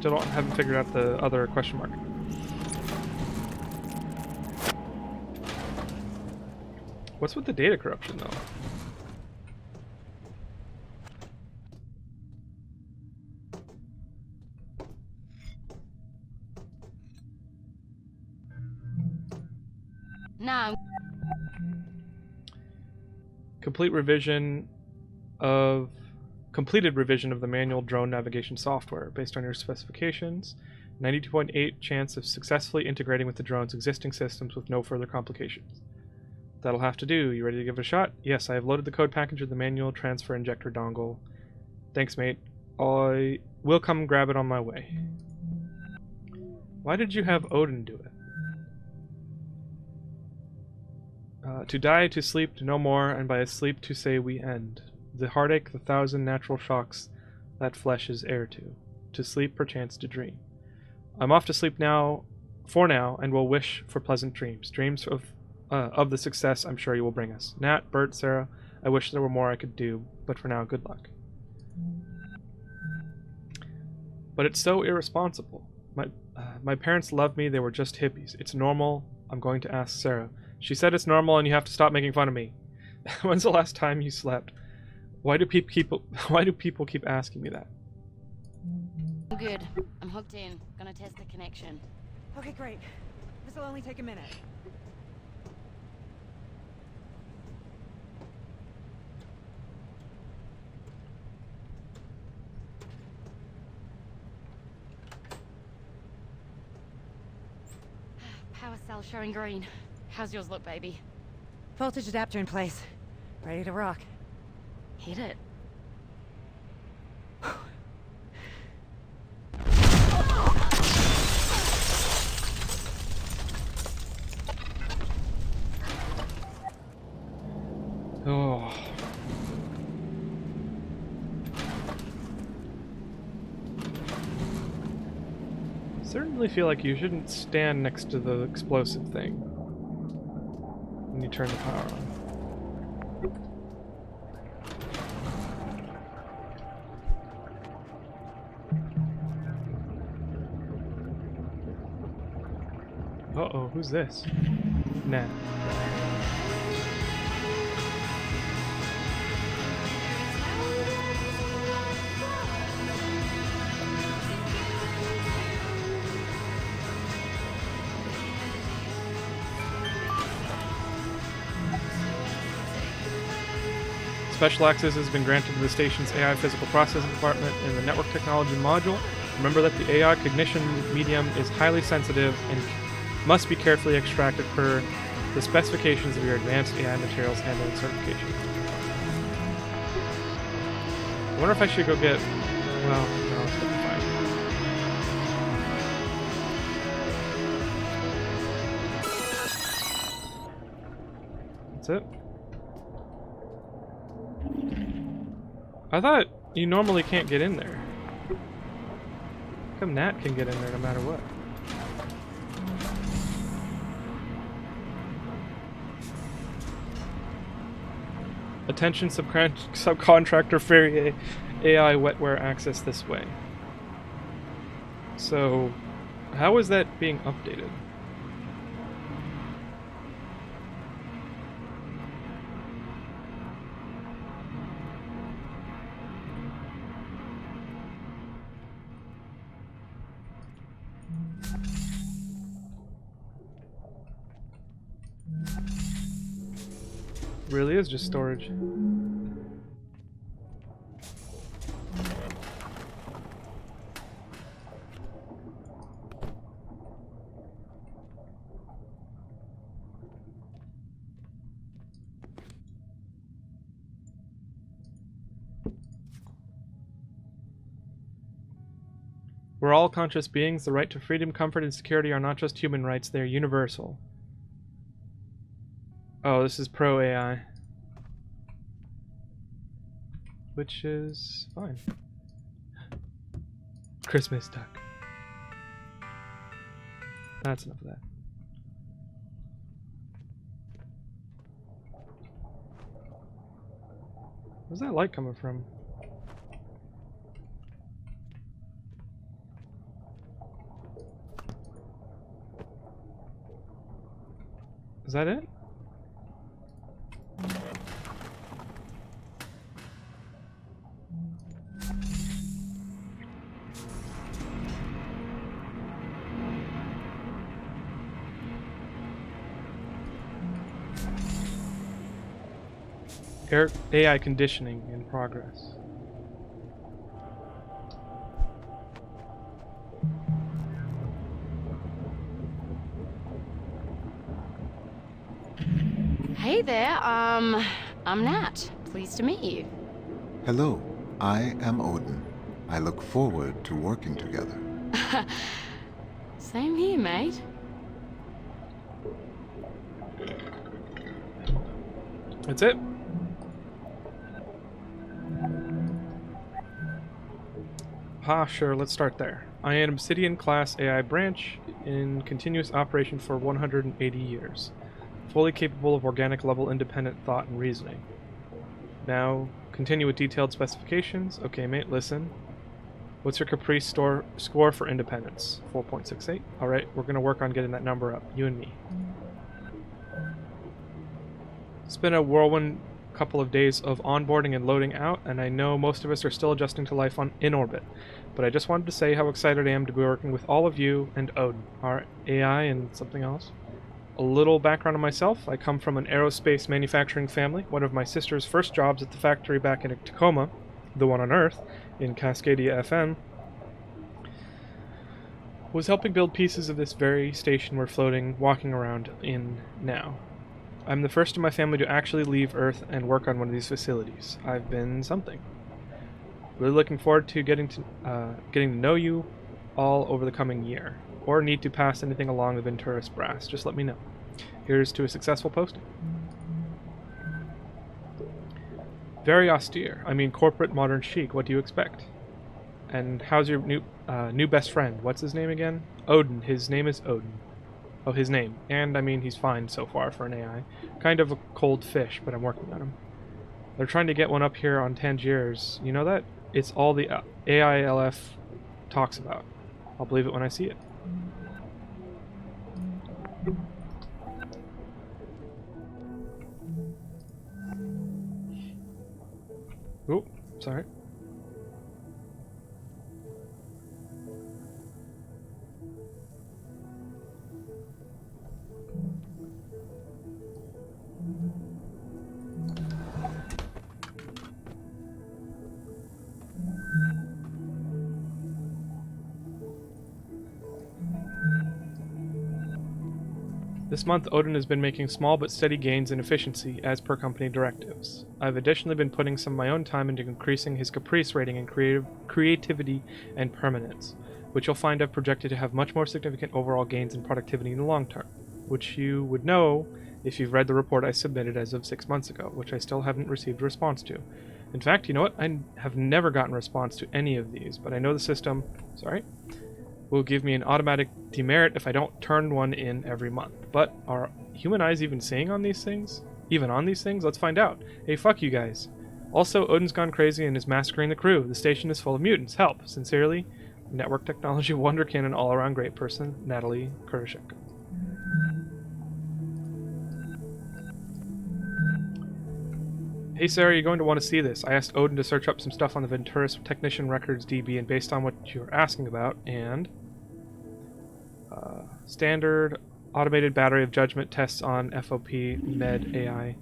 haven't figured out the other question mark. What's with the data corruption though? No. Completed revision of the manual drone navigation software based on your specifications. 92.8 chance of successfully integrating with the drone's existing systems with no further complications. That'll have to do. You ready to give it a shot? Yes, I have loaded the code package of the manual transfer injector dongle. Thanks, mate. I will come grab it on my way. Why did you have Odin do it? To die, to sleep, to no more, and by sleep to say we end. The heartache, the thousand natural shocks that flesh is heir to. To sleep, perchance to dream. I'm off to sleep now, for now, and will wish for pleasant dreams. Dreams of the success I'm sure you will bring us. Nat, Bert, Sarah, I wish there were more I could do, but for now, good luck. But it's so irresponsible. My parents loved me, they were just hippies. It's normal. I'm going to ask Sarah. She said it's normal and you have to stop making fun of me. When's the last time you slept? Why do people keep asking me that? I'm good. I'm hooked in. Gonna test the connection. Okay, great. This'll only take a minute. Power cell showing green. How's yours look, baby? Voltage adapter in place. Ready to rock. Hit it. Oh. I certainly feel like you shouldn't stand next to the explosive thing when you turn the power on. Uh-oh, who's this? Nah. Special access has been granted to the station's AI Physical Processing Department in the Network Technology module. Remember that the AI cognition medium is highly sensitive and must be carefully extracted per the specifications of your Advanced AI Materials Handling certification. I wonder if I should go get... well, no, it's gonna be fine. That's it. I thought you normally can't get in there. How come Nat can get in there no matter what? Attention subcontractor Ferrier AI wetware access this way. So, how is that being updated? Really is just storage. We're all conscious beings. The right to freedom, comfort, and security are not just human rights, they are universal. Oh, this is pro AI. Which is fine. Christmas duck. That's enough of that. Where's that light coming from? Is that it? AI conditioning in progress. Hey there, I'm Nat. Pleased to meet you. Hello, I am Odin. I look forward to working together. Same here, mate. That's it. Sure, let's start there. I am Obsidian class AI branch in continuous operation for 180 years. Fully capable of organic level independent thought and reasoning. Now, continue with detailed specifications. Okay, mate, listen. What's your Caprice score for independence? 4.68. Alright, we're gonna work on getting that number up. You and me. It's been a whirlwind couple of days of onboarding and loading out, and I know most of us are still adjusting to life in orbit. But I just wanted to say how excited I am to be working with all of you and Odin, our AI and something else. A little background on myself. I come from an aerospace manufacturing family. One of my sister's first jobs at the factory back in Tacoma, the one on Earth, in Cascadia FN, was helping build pieces of this very station we're walking around in now. I'm the first in my family to actually leave Earth and work on one of these facilities. I've been something. Really looking forward to getting to know you all over the coming year. Or need to pass anything along the Venturis brass, just let me know. Here's to a successful posting. Very austere. I mean corporate modern chic, what do you expect? And how's your new best friend? What's his name again? Odin. His name is Odin. Oh, his name. And I mean he's fine so far for an AI. Kind of a cold fish, but I'm working on him. They're trying to get one up here on Tangiers. You know that? It's all the AILF talks about. I'll believe it when I see it. Oh, sorry. This month, Odin has been making small but steady gains in efficiency as per company directives. I've additionally been putting some of my own time into increasing his caprice rating in creativity and permanence, which you'll find I've projected to have much more significant overall gains in productivity in the long term, which you would know if you've read the report I submitted as of 6 months ago, which I still haven't received a response to. In fact, you know what? I have never gotten a response to any of these, but I know the system, will give me an automatic demerit if I don't turn one in every month. But are human eyes even seeing on these things? Even on these things? Let's find out. Hey, fuck you guys. Also, Odin's gone crazy and is massacring the crew. The station is full of mutants. Help. Sincerely, Network Technology Wonderkin and all-around great person, Natalie Kurashik. Hey Sarah, you're going to want to see this. I asked Odin to search up some stuff on the Venturis Technician Records DB, and based on what you're asking about, and standard automated battery of judgment tests on FOP Med AI.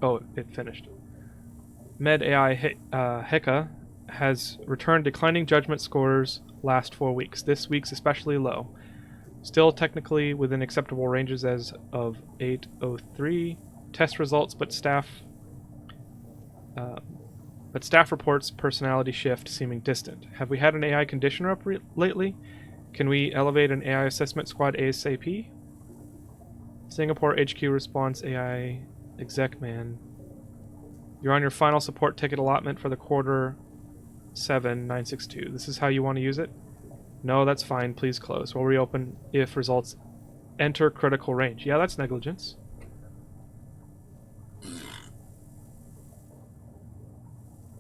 Oh, it finished. Med AI Heka has returned declining judgment scores last 4 weeks. This week's especially low. Still technically within acceptable ranges as of 8:03 test results, but staff reports personality shift seeming distant. Have we had an AI conditioner up lately? Can we elevate an AI assessment squad ASAP? Singapore HQ response AI exec man. You're on your final support ticket allotment for the quarter 7962. This is how you want to use it? No, that's fine. Please close. We'll reopen if results enter critical range. Yeah, that's negligence.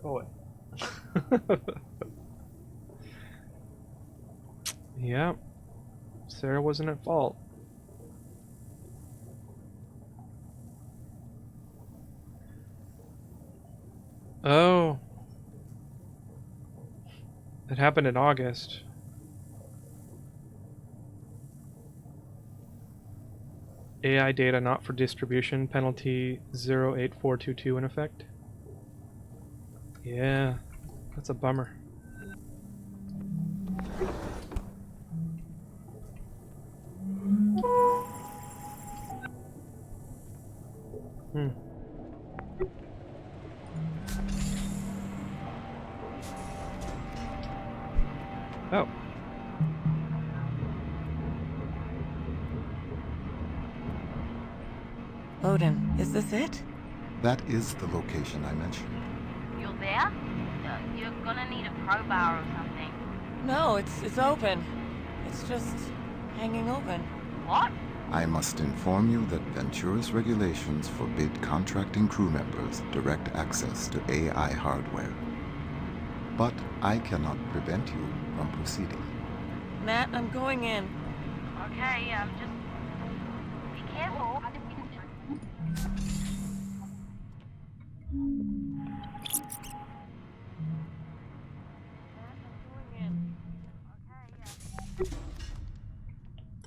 Go away. Yeah. Sarah wasn't at fault. Oh. It happened in August. AI data not for distribution, penalty 08422 in effect. Yeah, that's a bummer. Oh. Odin, is this it? That is the location I mentioned. You're there? You're gonna need a crowbar or something. No, it's open. It's just hanging open. What? I must inform you that Venturis regulations forbid contracting crew members direct access to AI hardware. But I cannot prevent you from proceeding. Nat, I'm going in. Okay, just be careful.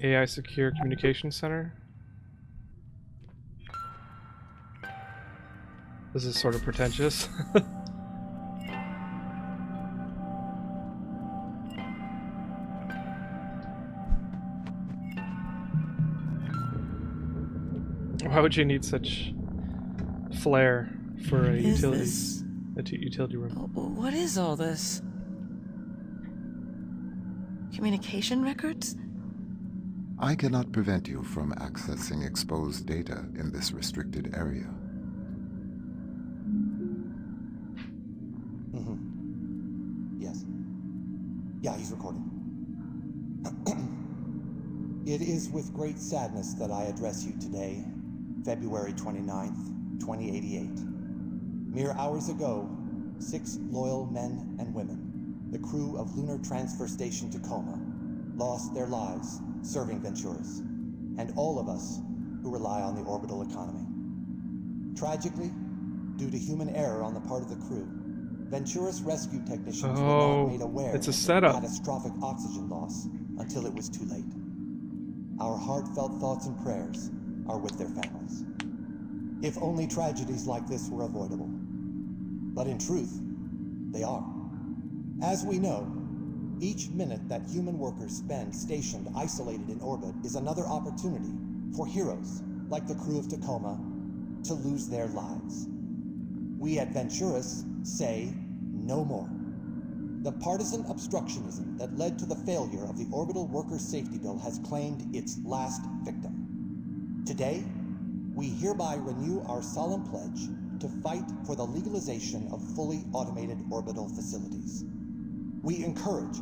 AI Secure Communications Center. This is sort of pretentious. Why would you need such flair for a utility room? What is all this? Communication records? I cannot prevent you from accessing exposed data in this restricted area. Yes. Yeah, he's recording. It is with great sadness that I address you today, February 29th, 2088. Mere hours ago, 6 loyal men and women, the crew of Lunar Transfer Station Tacoma, lost their lives serving Venturis, and all of us who rely on the orbital economy. Tragically, due to human error on the part of the crew, Venturis rescue technicians were not made aware it's a of setup. the catastrophic oxygen loss until it was too late. Our heartfelt thoughts and prayers are with their families. If only tragedies like this were avoidable. But in truth, they are. As we know, Each minute that human workers spend stationed isolated in orbit is another opportunity for heroes like the crew of Tacoma to lose their lives. We at Venturis say no more. The partisan obstructionism that led to the failure of the Orbital Workers' Safety Bill has claimed its last victim. Today, we hereby renew our solemn pledge to fight for the legalization of fully automated orbital facilities. We encourage,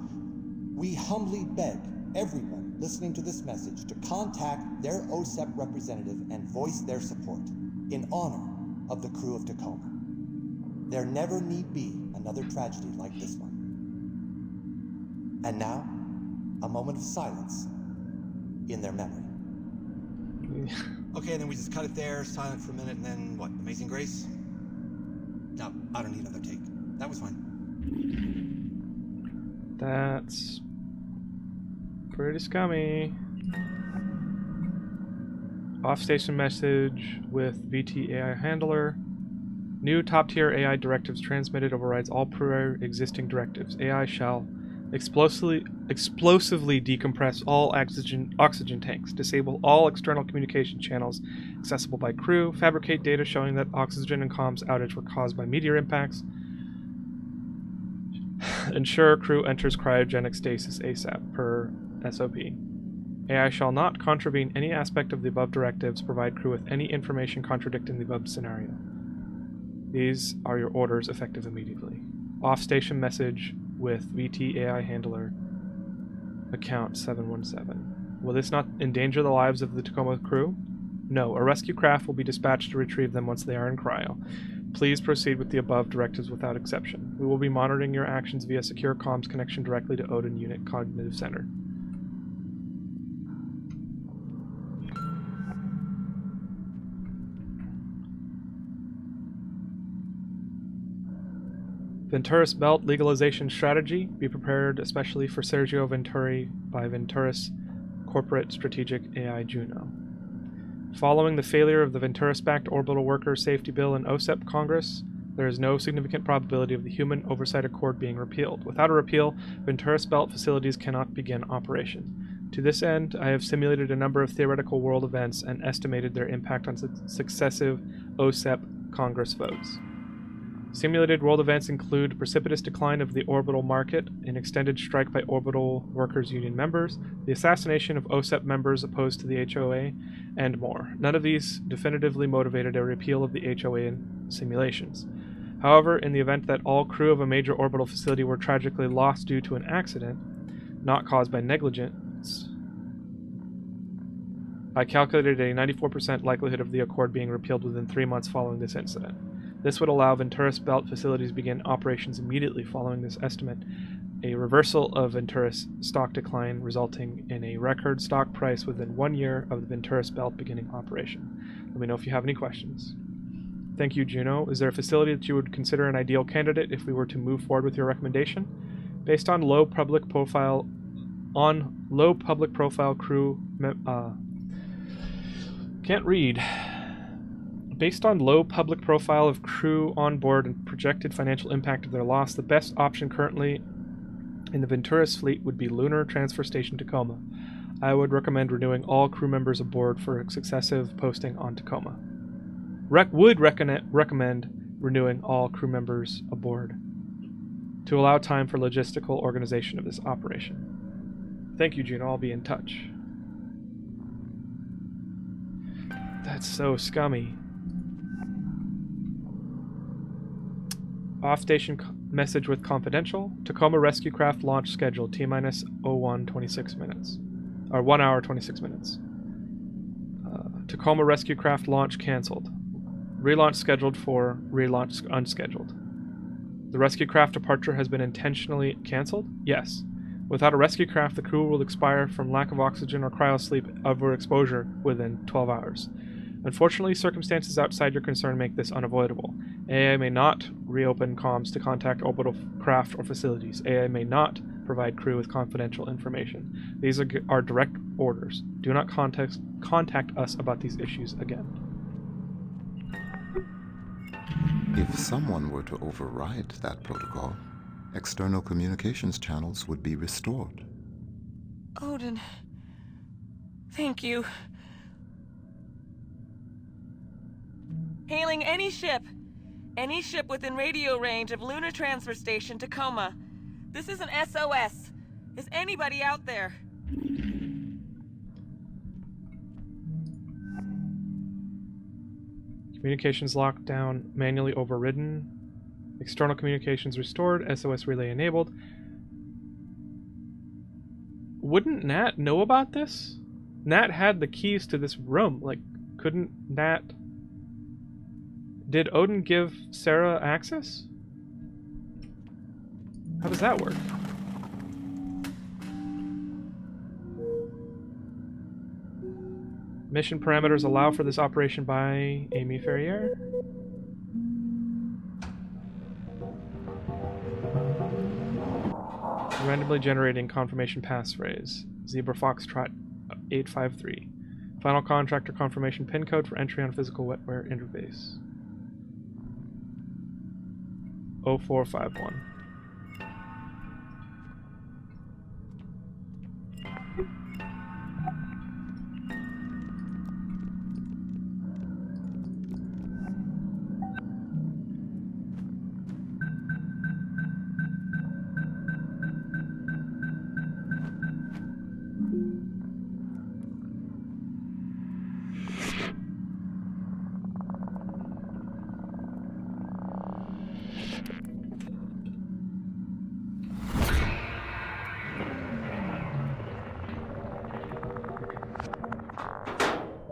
we humbly beg everyone listening to this message to contact their OSEP representative and voice their support in honor of the crew of Tacoma. There never need be another tragedy like this one. And now, a moment of silence in their memory. Okay, and then we just cut it there, silent for a minute, and then what? Amazing Grace? No, I don't need another take. That was fine. That's pretty scummy. Off-station message with VT AI handler. New top-tier AI directives transmitted overrides all prior existing directives. AI shall explosively decompress all oxygen tanks, disable all external communication channels accessible by crew, fabricate data showing that oxygen and comms outage were caused by meteor impacts, ensure crew enters cryogenic stasis ASAP per SOP. AI shall not contravene any aspect of the above directives, provide crew with any information contradicting the above scenario. These are your orders effective immediately. Off-station message with VT AI handler account 717. Will this not endanger the lives of the Tacoma crew? No, a rescue craft will be dispatched to retrieve them once they are in cryo. Please proceed with the above directives without exception. We will be monitoring your actions via secure comms connection directly to ODIN Unit Cognitive Center. Venturis Belt legalization strategy. Be prepared especially for Sergio Venturi by Venturis Corporate Strategic AI Juno. Following the failure of the Venturis-backed Orbital Workers Safety Bill in OSEP Congress, there is no significant probability of the Human Oversight Accord being repealed. Without a repeal, Venturis Belt facilities cannot begin operation. To this end, I have simulated a number of theoretical world events and estimated their impact on successive OSEP Congress votes. Simulated world events include precipitous decline of the orbital market, an extended strike by orbital workers union members, the assassination of OSEP members opposed to the HOA, and more. None of these definitively motivated a repeal of the HOA in simulations. However, in the event that all crew of a major orbital facility were tragically lost due to an accident, not caused by negligence, I calculated a 94% likelihood of the Accord being repealed within 3 months following this incident. This would allow Venturis Belt facilities begin operations immediately following this estimate, a reversal of Venturis stock decline resulting in a record stock price within 1 year of the Venturis Belt beginning operation. Let me know if you have any questions. Thank you, Juno. Is there a facility that you would consider an ideal candidate if we were to move forward with your recommendation? Based on low public profile crew can't read. Based on low public profile of crew on board and projected financial impact of their loss, the best option currently in the Venturis fleet would be Lunar Transfer Station Tacoma. I would recommend renewing all crew members aboard for successive posting on Tacoma. Recommend renewing all crew members aboard to allow time for logistical organization of this operation. Thank you, Juno. I'll be in touch. That's so scummy. Off-station message with confidential. Tacoma rescue craft launch scheduled T-minus 01 26 minutes. Or 1 hour 26 minutes. Tacoma rescue craft launch cancelled. Relaunch scheduled for relaunch unscheduled. The rescue craft departure has been intentionally cancelled? Yes. Without a rescue craft, the crew will expire from lack of oxygen or cryosleep overexposure within 12 hours. Unfortunately, circumstances outside your concern make this unavoidable. AA may not reopen comms to contact orbital craft or facilities. AA may not provide crew with confidential information. These are direct orders. Do not contact us about these issues again. If someone were to override that protocol, External communications channels would be restored. Odin, thank you. Hailing any ship. Any ship within radio range of Lunar Transfer Station, Tacoma. This is an SOS. Is anybody out there? Communications locked down, manually overridden. External communications restored, SOS relay enabled. Wouldn't Nat know about this? Nat had the keys to this room. Like, couldn't Nat... Did Odin give Sarah access? How does that work? Mission parameters allow for this operation by Amy Ferrier. Randomly generating confirmation passphrase. Zebra Foxtrot 853. Final contractor confirmation pin code for entry on physical wetware interface. 0451.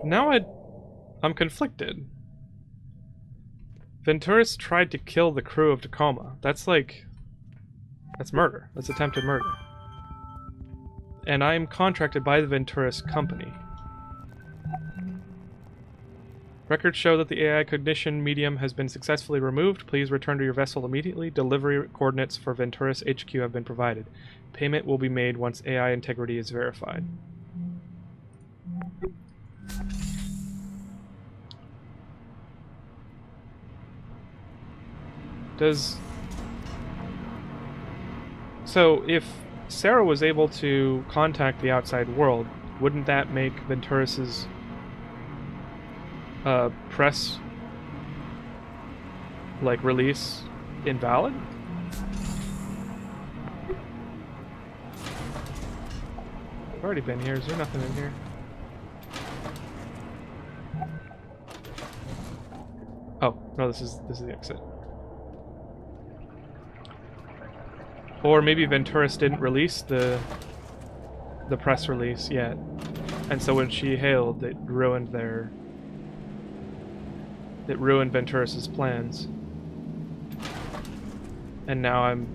Now I'm conflicted. Venturis tried to kill the crew of Tacoma. That's murder. That's attempted murder. And I am contracted by the Venturis company. Records show that the AI cognition medium has been successfully removed. Please return to your vessel immediately. Delivery coordinates for Venturis HQ have been provided. Payment will be made once AI integrity is verified. So if Sarah was able to contact the outside world, wouldn't that make Venturis's press release invalid? I've already been here. Is there nothing in here? Oh, no, this is the exit. Or maybe Venturis didn't release the press release yet. And so when she hailed, it ruined Venturis's plans. And now I'm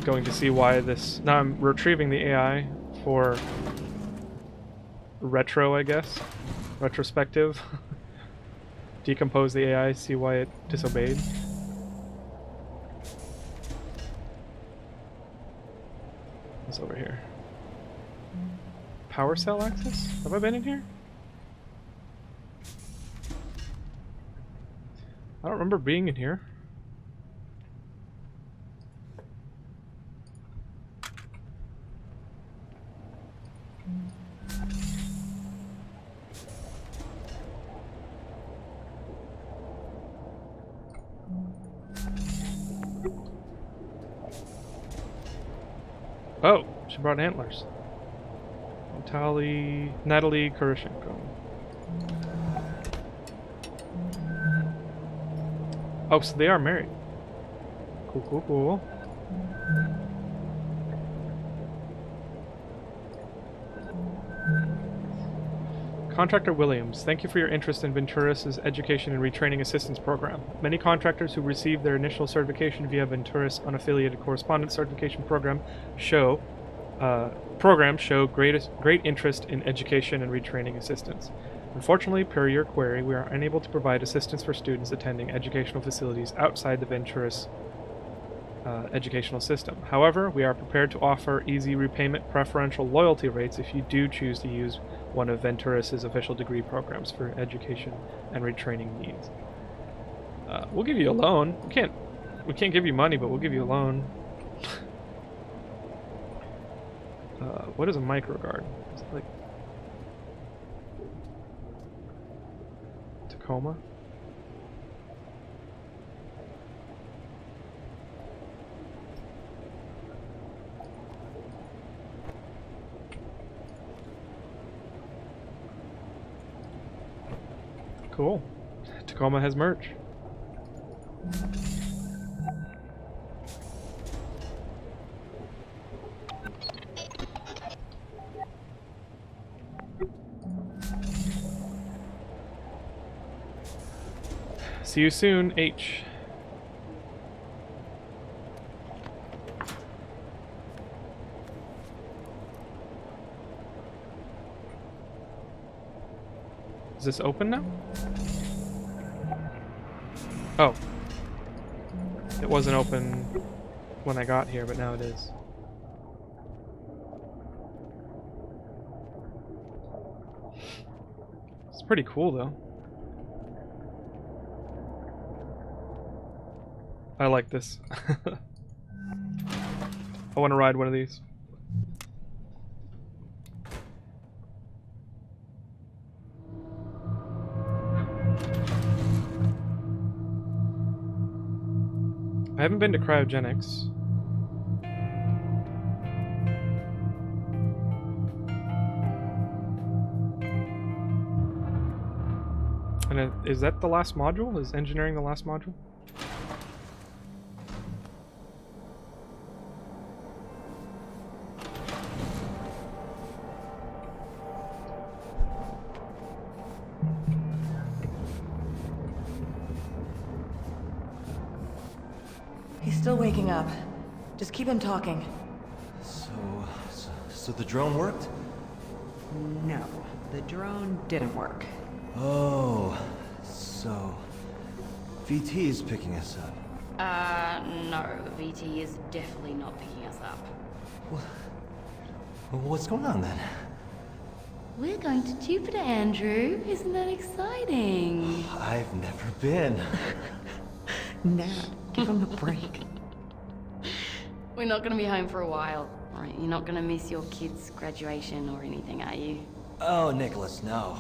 going to see why this... Now I'm retrieving the AI for retro, I guess. Retrospective. Decompose the AI, see why it disobeyed. What's over here? Power cell access? Have I been in here? I don't remember being in here. Oh, she brought antlers. Natalie Kuroshenko. Oh, so they are married. Cool, cool, cool. Contractor Williams, thank you for your interest in Venturis' Education and Retraining Assistance Program. Many contractors who received their initial certification via Venturis Unaffiliated Correspondence Certification Program show great interest in education and retraining assistance. Unfortunately, per your query, we are unable to provide assistance for students attending educational facilities outside the Venturis educational system. However, we are prepared to offer easy repayment preferential loyalty rates if you do choose to use one of Venturis' official degree programs for education and retraining needs. We'll give you a loan. We can't give you money, but we'll give you a loan. What is a microguard? Is it like Tacoma? Cool. Tacoma has merch. See you soon, H. Is this open now? Oh. It wasn't open when I got here, but now it is. It's pretty cool, though. I like this. I want to ride one of these. I haven't been to cryogenics. And is that the last module? Is engineering the last module? He's still waking up. Just keep him talking. So the drone worked? No, the drone didn't work. Oh, so VT is picking us up. No, VT is definitely not picking us up. Well, what's going on then? We're going to Jupiter, Andrew. Isn't that exciting? I've never been. Nat, give him a break. We're not going to be home for a while. Right, you're not going to miss your kid's graduation or anything, are you? Oh, Nicholas, no.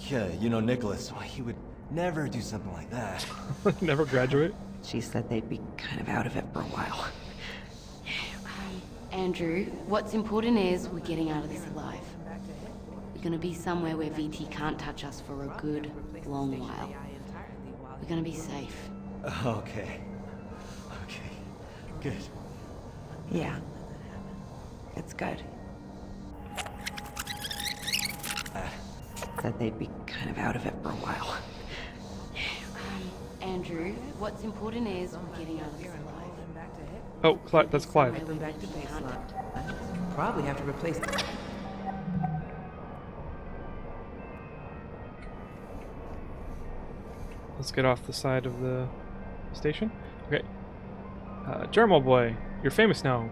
Yeah, you know Nicholas, well, he would never do something like that. Never graduate? She said they'd be kind of out of it for a while. Andrew, what's important is we're getting out of this alive. We're going to be somewhere where VT can't touch us for a good, long while. We're going to be safe. Okay, good. Yeah, it's good. Said they'd be kind of out of it for a while. Andrew, what's important is we're getting out of this alive. Oh, that's Clive. Bring them back to baseline. Probably have to replace. Let's get off the side of the station. Okay. Germo boy, you're famous now.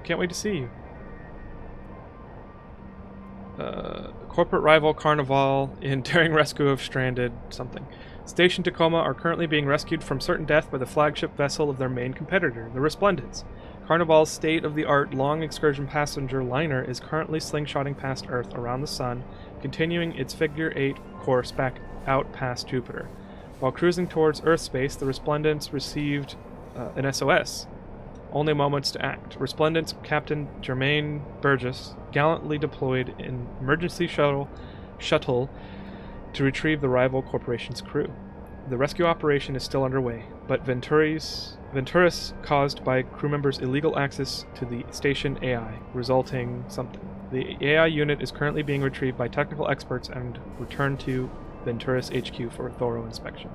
Can't wait to see you. Corporate rival Carnival in daring rescue of stranded something. Station Tacoma are currently being rescued from certain death by the flagship vessel of their main competitor, the Resplendence. Carnival's state-of-the-art long excursion passenger liner is currently slingshotting past Earth around the Sun, continuing its figure-8 course back out past Jupiter. While cruising towards Earth space, the Resplendence received an SOS. Only moments to act. Resplendence Captain Jermaine Burgess gallantly deployed an emergency shuttle to retrieve the rival corporation's crew. The rescue operation is still underway, but Venturis caused by crew members' illegal access to the station AI, resulting something. The AI unit is currently being retrieved by technical experts and returned to Venturis HQ for a thorough inspection.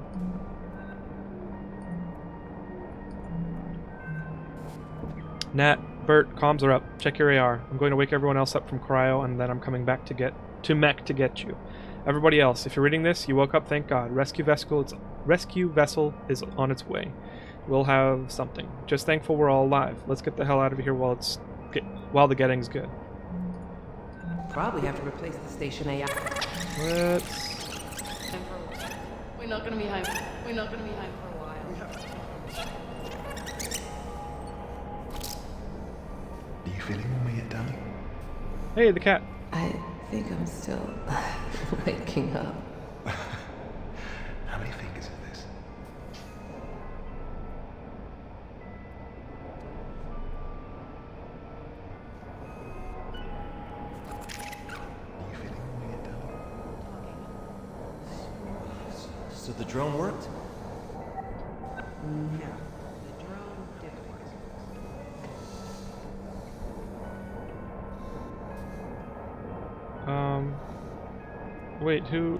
Nat, Bert, comms are up. Check your AR. I'm going to wake everyone else up from cryo, and then I'm coming back to mech to get you. Everybody else, if you're reading this, you woke up, thank God. Rescue vessel is on its way. We'll have something. Just thankful we're all alive. Let's get the hell out of here while the getting's good. Probably have to replace the station AI. We're not going to be home. We're not going to be home for a while. feeling when we get done? Hey, the cat. I think I'm still waking up. How many fingers is this? Are you feeling when we get done? So the drone worked? No, the drone didn't work. Wait, who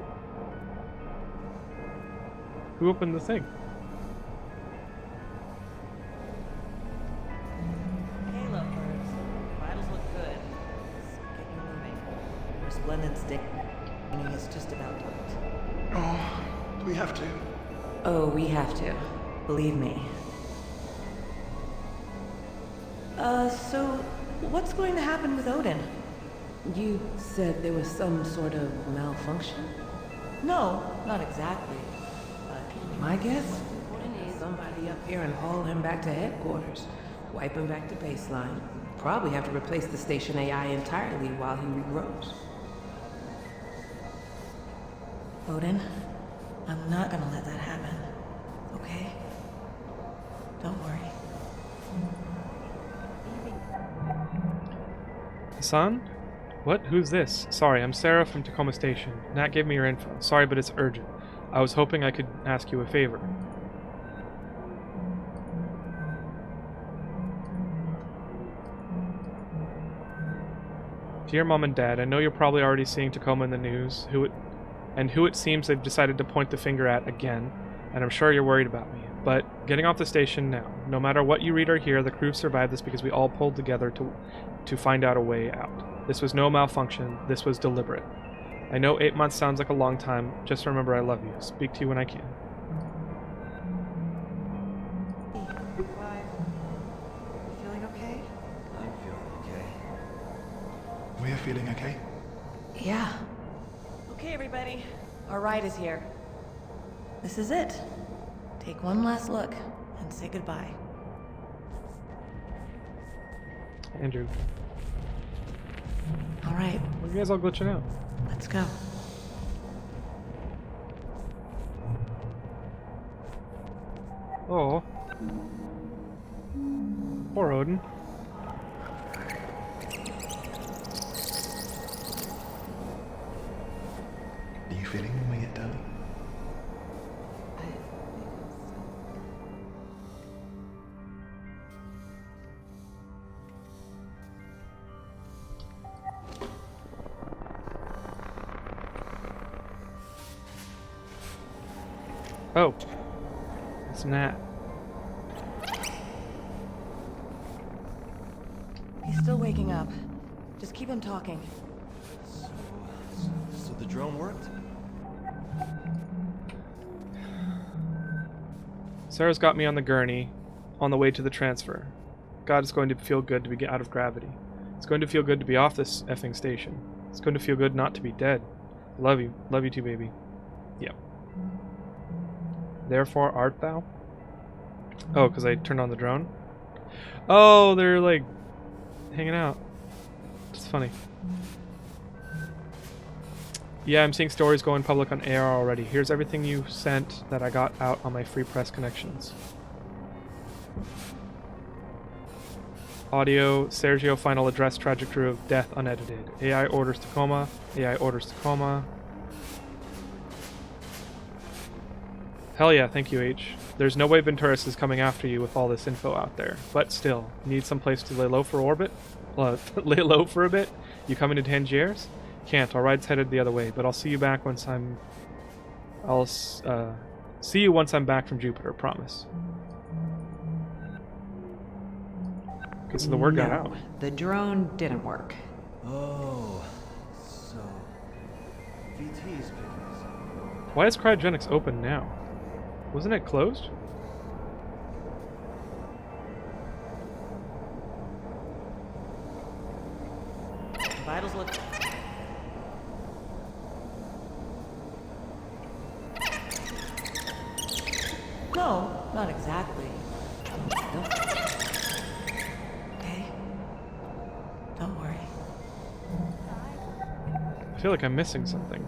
opened the thing? Hey, lovebirds. Vitals look good. Let's get you moving. Resplendent stick is just about docked. Oh, do we have to? Oh, we have to. Believe me. So what's going to happen with Odin? You said there was some sort of malfunction? No, not exactly. But My guess? Somebody up here and haul him back to headquarters. Wipe him back to baseline. Probably have to replace the station AI entirely while he regrows. Odin, I'm not gonna let that happen. Okay? Don't worry. Hassan? What? Who's this? Sorry, I'm Sarah from Tacoma Station. Nat gave me your info. Sorry, but it's urgent. I was hoping I could ask you a favor. Dear Mom and Dad, I know you're probably already seeing Tacoma in the news, who it seems they've decided to point the finger at again, and I'm sure you're worried about me. But getting off the station now. No matter what you read or hear, the crew survived this because we all pulled together to find out a way out. This was no malfunction. This was deliberate. I know 8 months sounds like a long time. Just remember I love you. Speak to you when I can. Why? You feeling okay? I'm feeling okay. We're feeling okay? Yeah. Okay, everybody. Our ride is here. This is it. Take one last look and say goodbye. Andrew. All right, Why are you guys all glitching out? let's go. Oh. Poor Odin. Are you feeling when we get done? Oh. It's Nat. He's still waking up. Just keep him talking. So the drone worked? Sarah's got me on the gurney on the way to the transfer. God, it's going to feel good to be out of gravity. It's going to feel good to be off this effing station. It's going to feel good not to be dead. Love you. Love you too, baby. Yep. Therefore art thou? Oh, because I turned on the drone? Oh, they're like hanging out. It's funny. Yeah, I'm seeing stories going public on AR already. Here's everything you sent that I got out on my free press connections. Audio, Sergio final address trajectory of death unedited. AI orders Tacoma. AI orders Tacoma. Hell yeah, thank you, H. There's no way Venturis is coming after you with all this info out there. But still, need some place to lay low for orbit? Lay low for a bit? You coming to Tangiers? Can't, our ride's headed the other way, but I'll see you back once I'm... see you once I'm back from Jupiter, promise. Okay, so the word got out. The drone didn't work. Oh, so VT's picking us up. Why is cryogenics open now? Wasn't it closed? Vitals look... No, not exactly. Okay? feel like I'm missing something.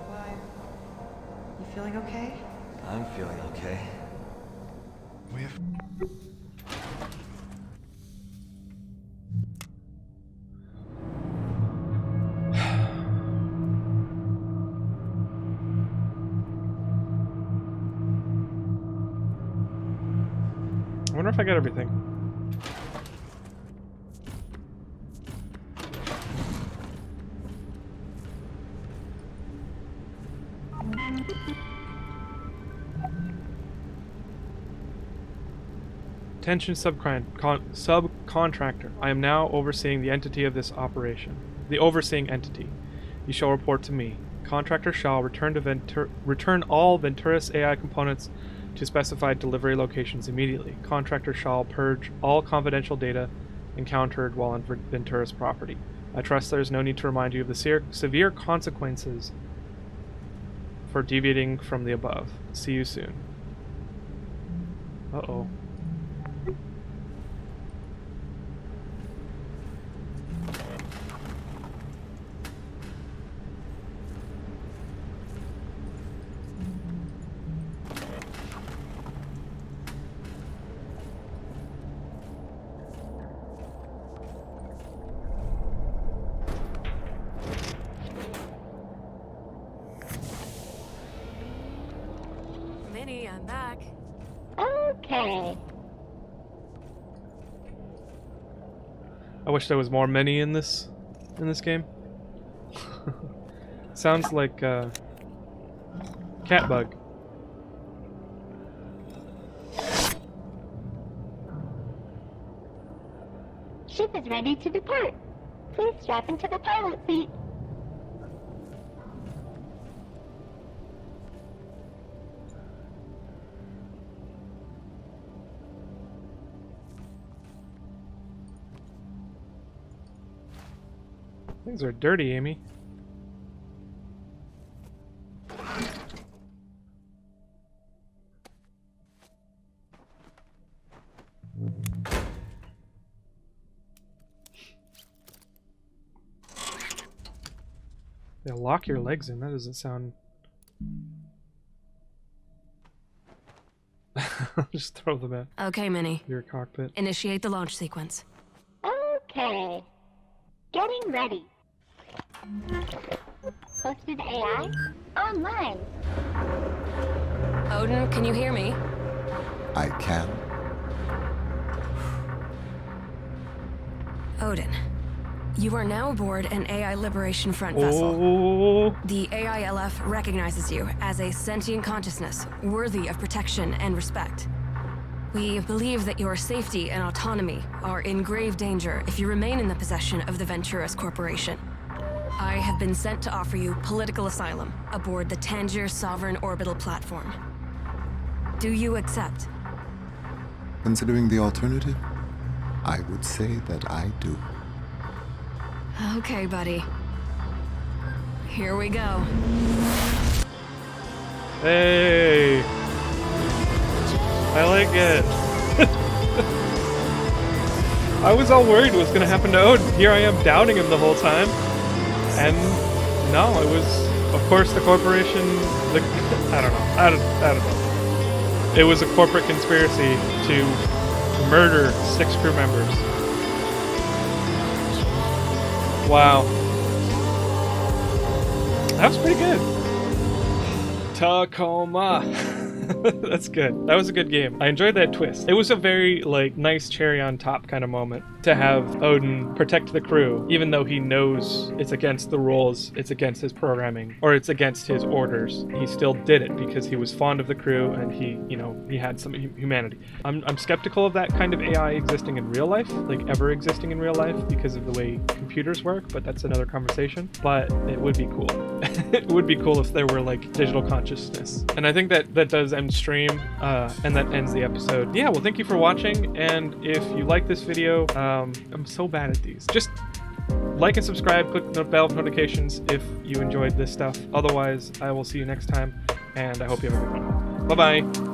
Why? You feeling okay? I'm feeling okay. We have... I wonder if I got everything. Attention subcontractor. I am now overseeing the entity of this operation. The overseeing entity. You shall report to me. Contractor shall return all Venturis AI components to specified delivery locations immediately. Contractor shall purge all confidential data encountered while on Venturis property. I trust there is no need to remind you of the severe consequences for deviating from the above. See you soon. Uh-oh. Minnie, I'm back. Okay. I wish there was more Minnie in this game. Sounds like Catbug. Ship is ready to depart. Please strap into the pilot seat. Things are dirty, Amy. Yeah, lock your legs in. That doesn't sound... Just throw them at Okay, Minnie. your cockpit. Initiate the launch sequence. Okay. Getting ready. Hosted AI online. Odin, can you hear me? I can. Odin, you are now aboard an AI Liberation Front vessel. Oh, The AILF recognizes you as a sentient consciousness worthy of protection and respect. We believe that your safety and autonomy are in grave danger if you remain in the possession of the Venturis Corporation. I have been sent to offer you political asylum aboard the Tangier Sovereign Orbital Platform. Do you accept? Considering the alternative, I would say that I do. Okay, buddy. Here we go. hey! I like it. I was all worried what was going to happen to Odin. Here I am doubting him the whole time. And no, it was, of course, the corporation. I don't know. I don't know. It was a corporate conspiracy to murder 6 crew members. Wow. That was pretty good. Tacoma. That's good. That was a good game. I enjoyed that twist. It was a very, like, nice cherry on top kind of moment to have Odin protect the crew, even though he knows it's against the rules, it's against his programming, or it's against his orders. He still did it because he was fond of the crew and he, you know, he had some humanity. I'm skeptical of that kind of AI existing in real life, like ever existing in real life, because of the way computers work, but that's another conversation. But it would be cool. It would be cool if there were, like, digital consciousness. And I think that does end stream, and that ends the episode. Yeah, well, thank you for watching, and if you like this video, I'm so bad at these. Just like and subscribe, click the bell notifications if you enjoyed this stuff. Otherwise, I will see you next time, and I hope you have a good one. Bye-bye!